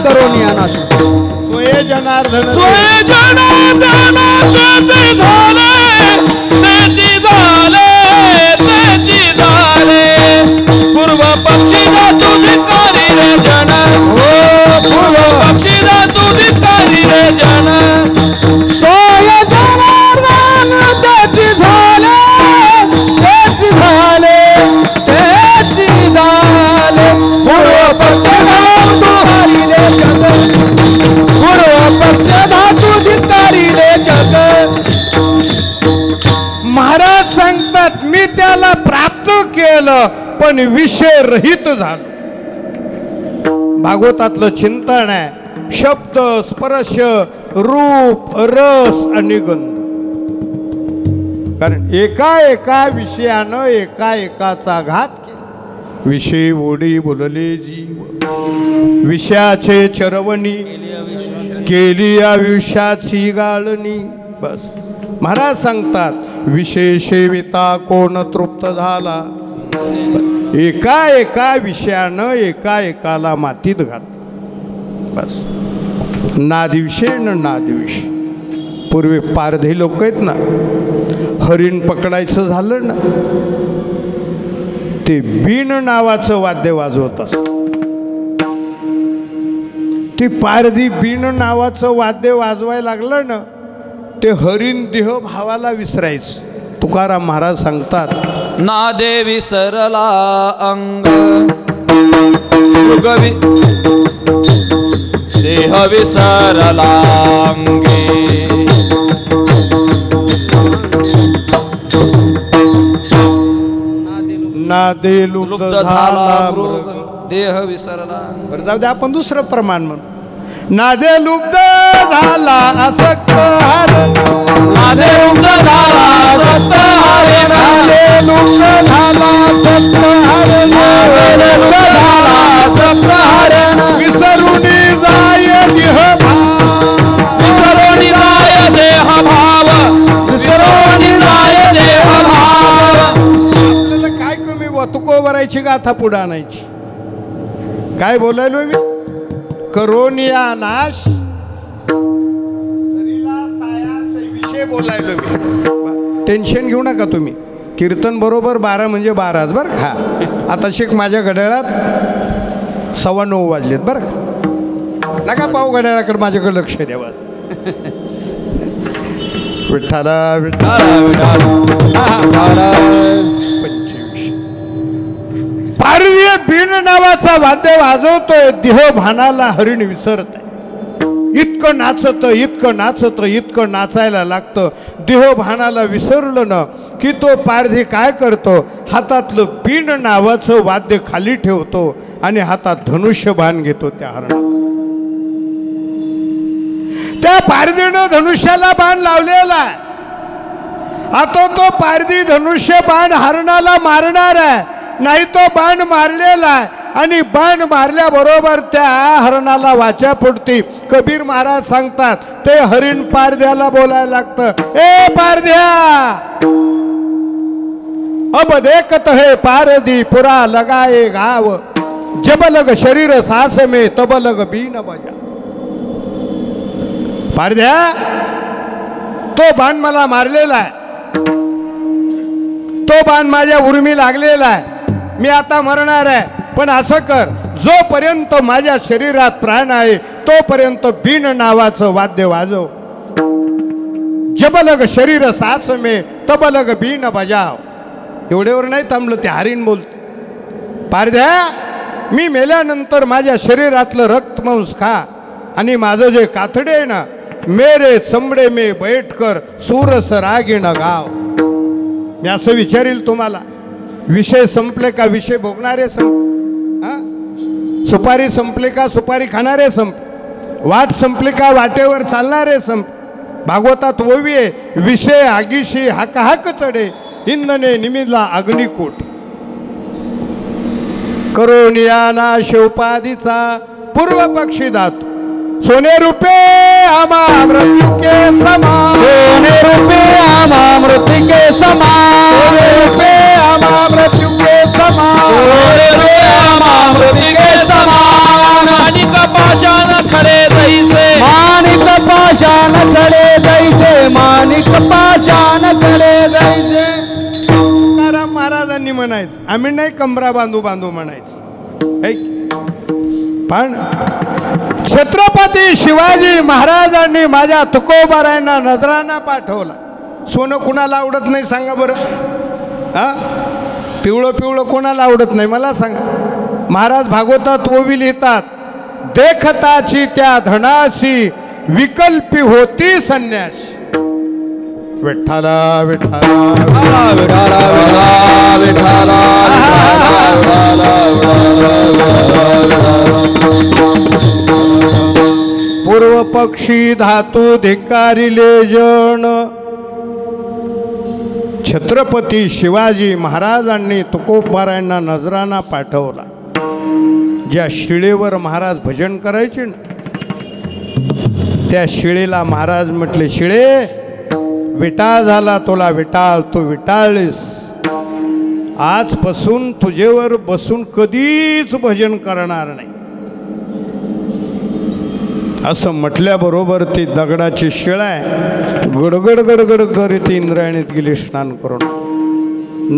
करुणियाना सोये जनार्दन सोय जनार्दन तेची झाले, तेची झाले, तेची झाले. पूर्व पक्षी धातू धिक्कारिले जन, पूर्व पक्षी धातू धिक्कारिले जन, सोय जनार्दन त्याची झाले, त्याची झाले, त्याची झाले. पूर्व पक्षी धातू हरिले जग, पूर्व पक्ष धातू धिक्कारिले जग. महाराज सांगतात मी त्याला प्राप्त केलं पण विषय रहित झालो. भागवतातलं चिंतन आहे, शब्द स्पर्श रूप रस आणि गंध. कारण एका एका विषयानं एका एकाचा घात केला. विषय ओढी बोलले जीव, विषयाचे चरवणी केली आयुष्याची गाळणी. बस महाराज सांगतात विषय सेविता कोण तृप्त झाला. एका एका विषयानं एका एकाला मातीत घात. बस ना दिवशी ना दिवशी. पूर्वी पारधी लोक आहेत ना, हरिण पकडायचं झालं ना, ते बीन नावाचं वाद्य वाजवत असत. ती पारधी बीन नावाचं वाद्य वाजवायला लागलं ना, ते हरिण देह भावाला विसरायचं. तुकाराम महाराज सांगतात नादे विसरला अंग, मृगवी देह विसरला अंगे. नादे लुप्त झाला मृग, देह विसरला. बरं जाऊ दे, आपण दुसरं प्रमाण म्हणू. नादे लुब्ध झाला असक्त हरण, नादे लुब्ध झाला असक्त हरण, नादे लुब्ध झाला असक्त हरण, नादे लुब्ध झाला असक्त हरण, विसरून जाय देह भाव, विसरून जाय देह भाव, विसरून जाय देह भाव. आपल्याला काय कमी बुवा, तुकोबरायची गाथा पुढे आणायची. काय बोलायलो मी? करोनिया नाश विषय बोलायलो मी. टेन्शन घेऊ नका तुम्ही. कीर्तन बरोबर 12 म्हणजे 12च बरं का. आता शिक माझ्या घड्याळात 9:15 वाजलेत बरं का. नका पाहू घड्याळाकडे, माझ्याकडे लक्ष द्यावास. विठ्ठला विठ्ठला 25. पारधी बिन नावाचा वाद्य वाजवतोय, देह भानाला हरिण विसरत आहे. इतकं नाचत इतकं नाचायला लागतं, देह भानाला विसरलं ना की तो पारधी काय करतो, हातातलं बिन नावाचं वाद्य खाली ठेवतो आणि हातात धनुष्यबाण घेतो त्या हरणा. त्या पारधीनं धनुष्याला बाण लावलेला आहे. आता तो पारधी धनुष्य बाण हरणाला मारणार आहे, नाही तो बाण मारलेला आहे. आणि बाण मारल्याबरोबर त्या हरणाला वाचा फुटती. कबीर महाराज सांगतात, ते हरिण पारध्याला बोलायला लागतं, ए पारध्या, अब देखत है पारधी पुरा लगाए गाव, जब लग शरीर सास में तब लग बीन बजा. पारध्या, तो बाण मला मारलेला आहे, तो बाण माझ्या उर्मी लागलेला आहे, मी आता मरणार आहे. पण असं कर, जोपर्यंत माझ्या शरीरात प्राण आहे तोपर्यंत बिन नावाचं वाद्य वाजव. जबलग शरीर सास में तबलग बीन बजाव. एवढ्यावर नाही थांबलं, ते हरिण बोलत, पारध्या, मी मेल्यानंतर माझ्या शरीरातलं रक्तमांस खा आणि माझं जे कातडे आहे ना, मेरे चमडे में बैठकर सूरस रागीण गाव. मी असं विचारील तुम्हाला, विषय संपले का विषय भोगणारे सुपारी संपले का सुपारी खाणारे संप, वाट संपली का वाटेवर चालणारे संप. भागवतात ओवी आहे, विषय आगीशी हाक चढे, इंधने निमिदला अग्निकूट. करोनियाना शिवपादीचा पूर्व पक्षी धातू, सोने रुपये आमा मृत्यु के समान, सोने रुपये आमा मृत्यु के समान, सोने रुपये आमा मृत्यु के समान, सोने रुपये आमा मृत्यु के समान. माणिक पाषाण खडे जैसे, माणिक पाषाण खडे जैसे, माणिक पाषाण खडे जैसे. तुकाराम महाराजांनी म्हणायचं, आम्ही नाही कंबरा बांधू बांधू म्हणायचं. पण छत्रपती शिवाजी महाराजांनी माझ्या तुकोबारायांना नजराना पाठवला. सोनं कुणाला आवडत नाही सांगा बरं? हा, पिवळं पिवळं कोणाला आवडत नाही मला सांगा. महाराज भागवतात ओवी लिहितात, देखताची त्या धनाशी विकल्पी होती संन्यास. विठ्ठला विठ्ठला पूर्व पक्षी धातू धिक्कारिले जण. छत्रपती शिवाजी महाराजांनी तुकोबारायांना नजराना पाठवला. ज्या शिळेवर महाराज भजन करायचे ना, त्या शिळेला महाराज म्हटले, शिळे, विटाळ झाला तुला विटाळ, तू विटाळलीस. आजपासून तुझेवर बसून कधीच भजन करणार नाही. असं म्हटल्याबरोबर ती दगडाची शिळा आहे, गडगड गडगड करीत इंद्रायणीत गेली स्नान करून.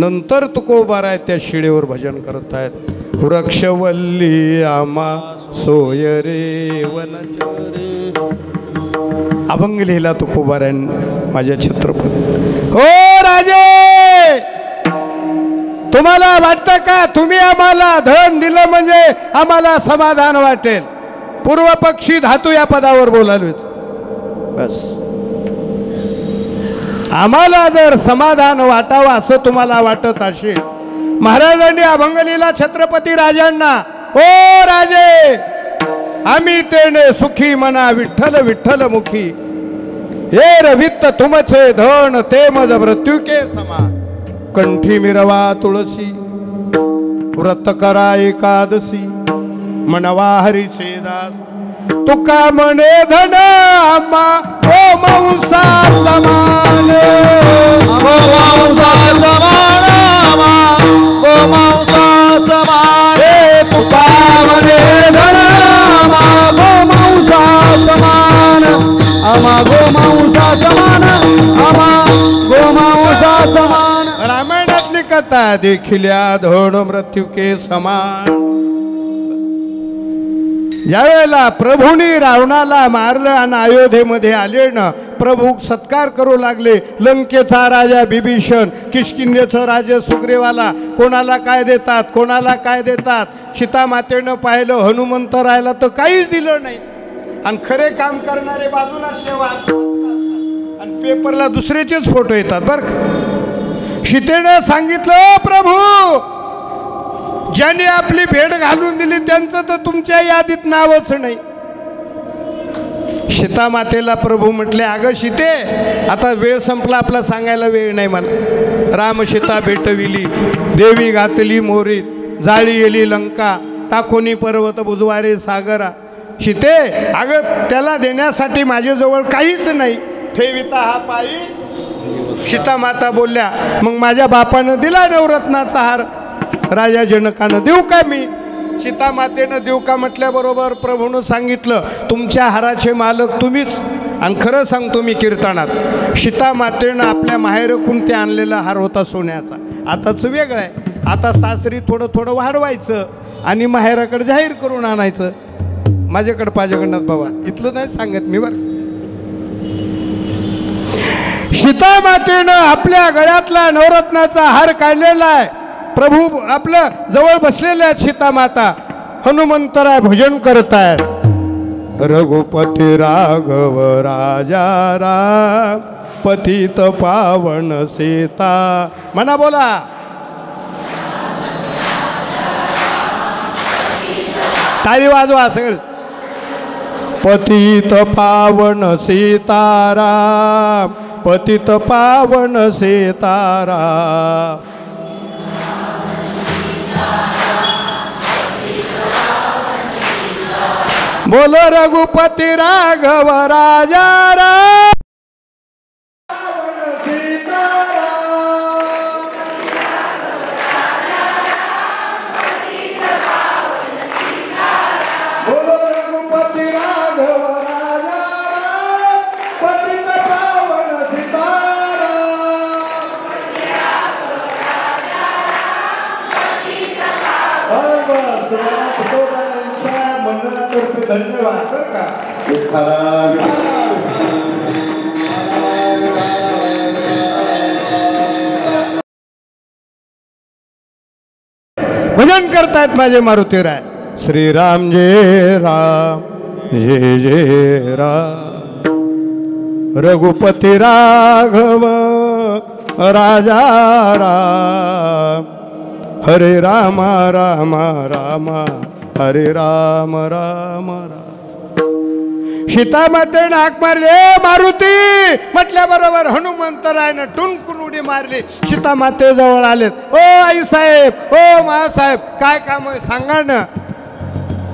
नंतर तुकोबाराय त्या शिळेवर भजन करत आहेत. वृक्षवल्ली आम्हा सोय रे वनचरे. अभंग लिहिला तुकोबारायन माझ्या छत्रपती. हो राजे, तुम्हाला वाटतं का तुम्ही आम्हाला धन दिलं म्हणजे आम्हाला समाधान वाटेल? पूर्व पक्षी धातू या पदावर बोलालोच. बस, आम्हाला जर समाधान वाटावं असं तुम्हाला वाटत असेल, महाराजांनी अभंग लिहिला छत्रपती राजांना, ओ राजे, आम्ही तेने सुखी मना विठ्ठल विठ्ठल मुखी, हे रवित्त तुमचे धन ते मज मृत्यू के समान, कंठी मिरवा तुळसी व्रत करा एकादशी, मनवा हरीचे दास तुका मने धन आम्हा गोमांसा समान, गोमांसा समान आम्हा गोमांसा समान, हे तुका मने धन आम्हा गोमांसा समान, आम्हा गोमांसा समान, आम्हा गोमांसा समान. रामायणातली कथा देखिल्या धन मृत्यू के समान. ज्यावेळेला प्रभूंनी रावणाला मारलं आणि अयोध्येमध्ये आले ना, प्रभू सत्कार करू लागले. लंकेचा राजा बिभीषण, किष्किंधेचा राजा सुग्रीवाला, कोणाला काय देतात कोणाला काय देतात. सीता मातेनं पाहिलं, हनुमंतरायला तर काहीच दिलं नाही. आणि खरे काम करणारे बाजूला सेवा, आणि पेपरला दुसऱ्याचेच फोटो येतात बरं का. सीतेनं सांगितलं, प्रभू ज्यांनी आपली भेट घालून दिली त्यांचं तर तुमच्या यादीत नावच नाही. सीता मातेला प्रभू म्हटले, अगं सीते, आता वेळ संपला, आपला सांगायला वेळ नाही मला. राम सीता भेटविली, देवी घातली मोरीत, जाळी येली लंका, टाकोनी पर्वत बुजवारे सागरा. सीते, अगं त्याला देण्यासाठी माझ्याजवळ काहीच नाही, ठेविता हा पायी. सीता माता बोलल्या, मग माझ्या बापानं दिला नवरत्नाचा हार, राजा जनकानं देऊ का मी? सीता मातेनं देऊ का म्हटल्याबरोबर प्रभूनं सांगितलं, तुमच्या हाराचे मालक तुम्हीच. आणि खरं सांगतो मी कीर्तनात, सीता मातेनं आपल्या माहेरकून ते आणलेला हार होता सोन्याचा. आताच वेगळं आहे, आता सासरी थोडं थोडं वाढवायचं आणि माहेराकडे जाहीर करून आणायचं. माझ्याकडे पाहिजेकडनं बाबा, इथलं नाही सांगत मी बरं. सीता मातेनं आपल्या गळ्यातला नवरत्नाचा हार काढलेला आहे. प्रभू आपलं जवळ बसलेले आहेत. सीता माता हनुमंतराय भजन करतायत. रघुपती राघव राजा राम, पतित पावन सीता. म्हणा, बोला. टाळी वाजवा सगळं. पतित पावन सीताराम, पतित पावन सीताराम. बोलो रघुपति राघव राजा राम. बोलो रघुपति राघव राजा राम, पतित पावन सीताराम. धन्यवाद बरं का. भजन करतायत माझे मारुतीराय. श्रीराम जय राम, जय जय राम. रघुपती राघव राजा राम, हरे राम राम राम, हरे राम राम राम. सीता मातेनं हाक मारली, मारुती म्हटल्याबरोबर हनुमंतरायनं टुनकून उडी मारली. सीता मातेजवळ आलेत. ओ आई साहेब, ओ मासाहेब, काय काम आहे सांगा ना.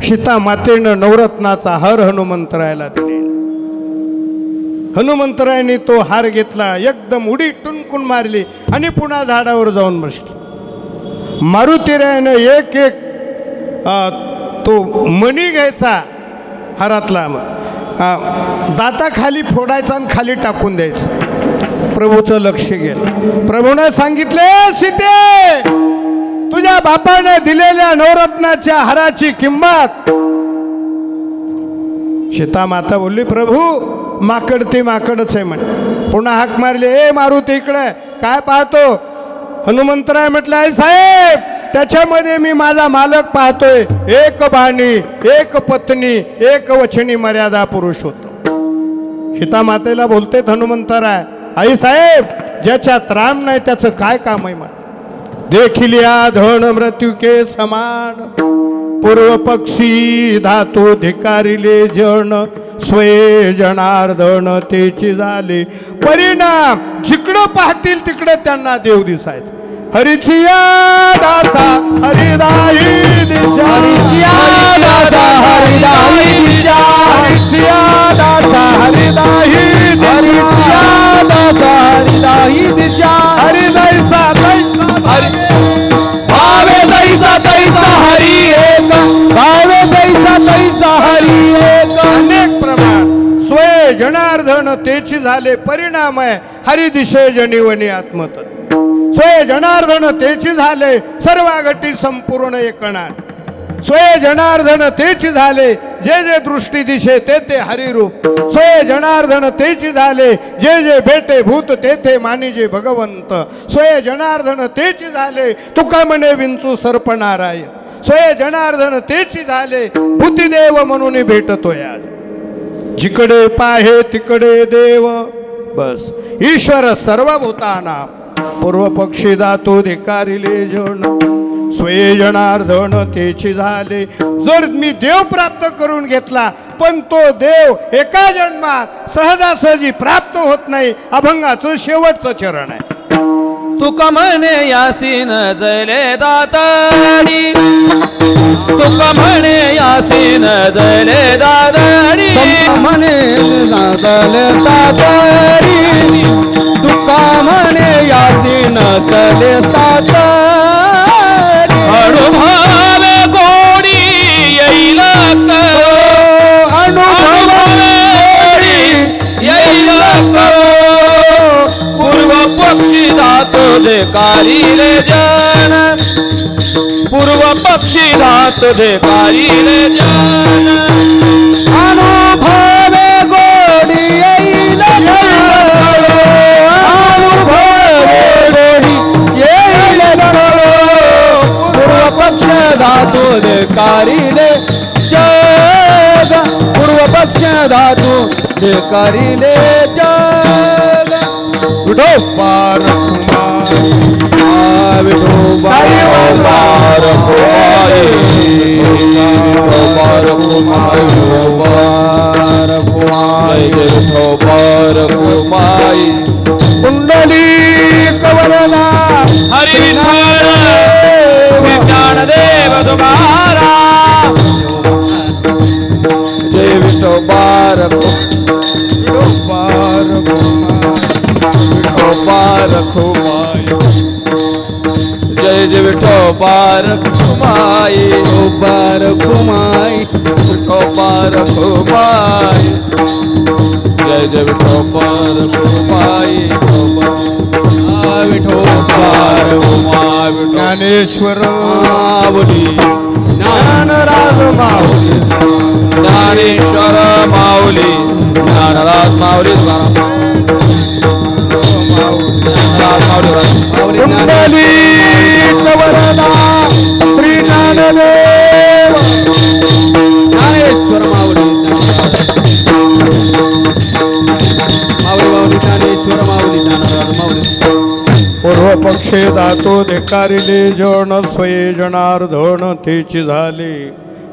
सीता मातेनं नवरत्नाचा हार हनुमंतरायला दिले. हनुमंतरायने तो हार घेतला, एकदम उडी टुनकून मारली आणि पुन्हा झाडावर जाऊन बसली. मारुतीरायनं एक एक तो मणी घ्यायचा हारातला, दाताखाली फोडायचा आणि खाली टाकून द्यायचं. प्रभूचं लक्ष गेलं. प्रभूने सांगितले, सीते, तुझ्या बापाने दिलेल्या नवरत्नाच्या हाराची किंमत. सीता माता बोलली, प्रभू माकड ते माकडच आहे म्हणे. पुन्हा हाक मारली, ए मारुती इकडे काय पाहतो? हनुमंतराय म्हटलं, आई साहेब, त्याच्यामध्ये मी माझा मालक पाहतोय. एक बाणी, एक पत्नी, एक वचनी मर्यादा पुरुष होतो. सीता मातेला बोलते हनुमंतराय, आई साहेब, ज्याच्यात राम नाही त्याचं काय काम आहे? देखिलिया धन मृत्यू के समान, पूर्व पक्षी धातू धिकारिले जण स्वये जनार्दन तेची झाले परिणाम. जिकडं पाहतील तिकडं त्यांना देव दिसायचा. हरीची दासा हरिदाई दिशा, हरीची दासा हरिदाई दिशा, हरीची दासा हरिदाई दिशा, दासा हरिदाई दिशा, हरिदाईसा भावे दैसा तैसा हरी एक, भावे दैसा तैसा हरी एक. अनेक प्रमाण स्वय जनार्दन तेची झाले परिणाम आहे. हरी दिशे जनिवनी आत्मतत्व स्वय जनार्दन तेची झाले सर्व गटी संपूर्ण एकणार. स्वय जनार्दन तेची झाले जे जे दृष्टी दिशे ते ते हरिरूप. स्वय जनार्दन तेची झाले जे जे भेटे भूत तेथे मानिजे भगवंत. स्वय जनार्दन तेची झाले तुका म्हणे विंचू सर्प नारायण. स्वय जनार्दन तेची झाले भूतिदेव म्हणून भेटतोय आज. जिकडे पाहे तिकडे देव बस ईश्वर सर्वभूतानां. पूर्व पक्षी धातू धिकारिले जण स्वये जनार्दन तेची झाले. जर मी देव प्राप्त करून घेतला पण तो देव एका जन्मात सहजासहजी प्राप्त होत नाही. अभंगाचं शेवटचं चरण आहे. तुका म्हणे यासीन जयले दाताडी, तुका म्हणे यासीन जयले दाताडी, म्हणे जयले दाताडी, तुका म्हणे यासीन जयले दाताडी. अनुभवे गोडी येईल अनुभवे येईल पूर्व पक्षी धातू धिकारिले जन, पूर्व पक्षी धातू धिकारिले जन. अनुभवे गोडी येईल, अनुभवे गोडी येईल. पूर्व पक्ष धातू धिकारिले जग, पूर्व पक्ष धातू धिकारिले जग. विठोबार विठोबार कुंडली कवरना हरी विठ्ठल ज्ञानदेव तुम्हारा. जय विठोबार विठोबार विठोबार खुमाई. जय जय विठोबार खुमाई, विठोबार खुमाई, विठोबार खुमाई. जय जय विठोबार खुमाई, विठोबार खुमाई. ज्ञानेश्वर माऊली ज्ञानराज माऊली, ज्ञानेश्वर माऊली ज्ञानराज माऊली कुंडली कवरदा श्री ज्ञानदेव ज्ञानेश्वर माऊली, माऊली माऊली ज्ञानेश्वर माऊली ज्ञानराज माऊली. पूर्व पक्षे धातू धिकारिले जण स्वये जनार्दन तेची झाले.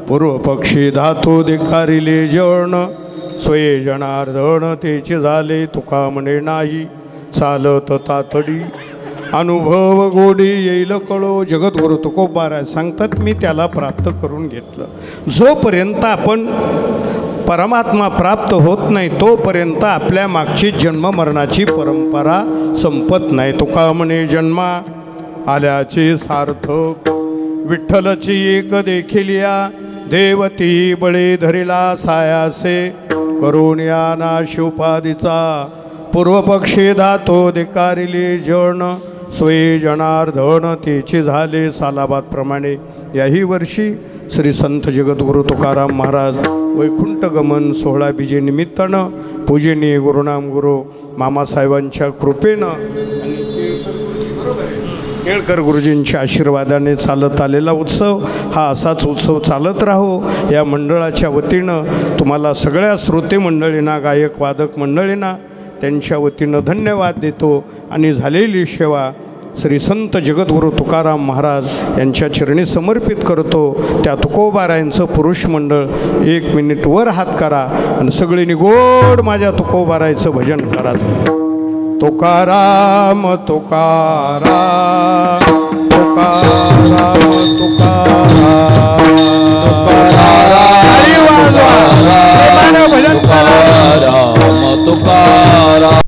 पूर्व पक्षी धातू धिकारिले जण स्वये जनार्दन तेची झाले. तुका म्हणे नाही चालत तातडी, अनुभव गोडी येईल कळो. जगद्गुरु तुकोबाराय सांगतात मी त्याला प्राप्त करून घेतलं. जोपर्यंत आपण परमात्मा प्राप्त होत नाही तोपर्यंत आपल्या मागची जन्म मरणाची परंपरा संपत नाही. तुका म्हणे जन्मा आल्याचे सार्थक, विठ्ठलची एक देखील या देवती बळे धरिला सायासे. करून या ना शिवपादीचा पूर्व पक्षी धातो धिकारिले जण स्वये जनार्दन तेची झाले. सालाबादप्रमाणे याही वर्षी श्री संत जगद्गुरु तुकाराम महाराज वैकुंठ गमन सोहळा बीजे निमित्तानं पूजनीय गुरुनाम गुरु मामासाहेबांच्या कृपेनं केळकर गुरुजींच्या आशीर्वादाने चालत आलेला उत्सव हा असाच उत्सव चालत राहो या मंडळाच्या वतीनं तुम्हाला सगळ्या श्रोते मंडळींना, गायक वादक मंडळींना त्यांच्या वतीनं धन्यवाद देतो. आणि झालेली सेवा श्री संत जगद्गुरू तुकाराम महाराज यांच्या चरणी समर्पित करतो. त्या तुकोबारायांचं पुरुष मंडळ 1 मिनिट वर हात करा आणि सगळींनी गोड माझ्या तुकोबारायचं भजन करायचं. तुकाराम तुकाराम तुकाराम तुकाराम भजन करा. राम तुकाराम.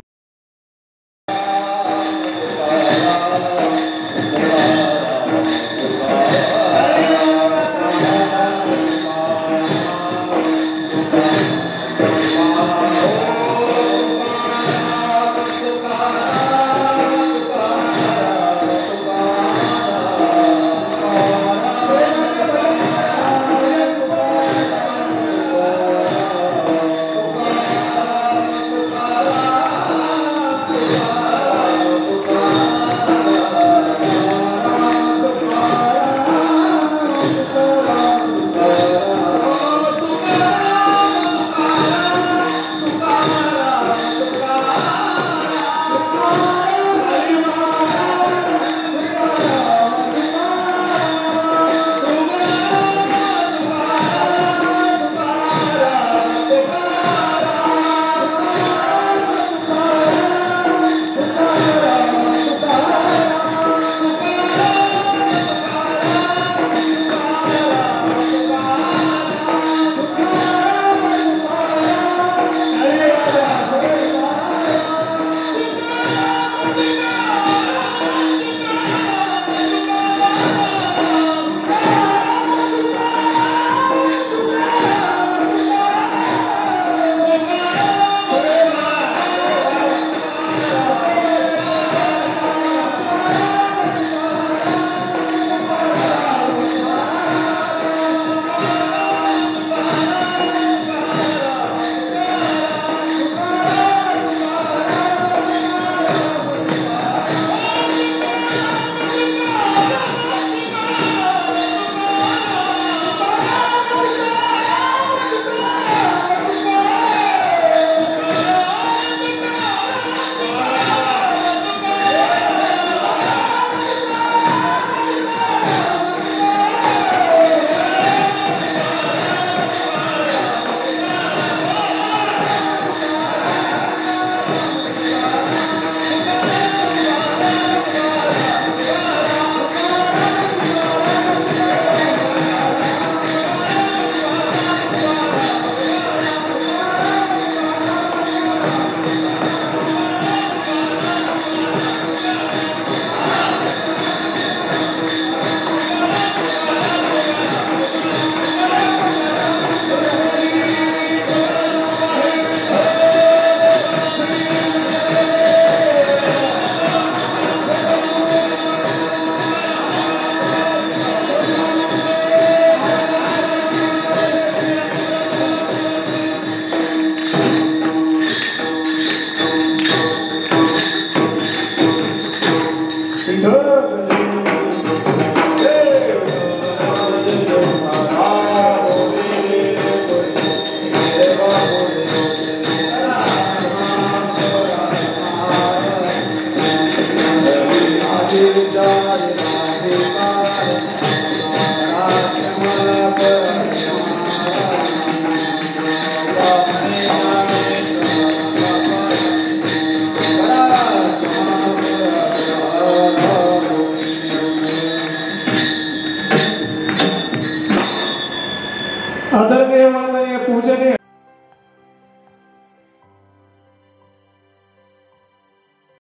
आदरणीय वंदनीय पूजनीय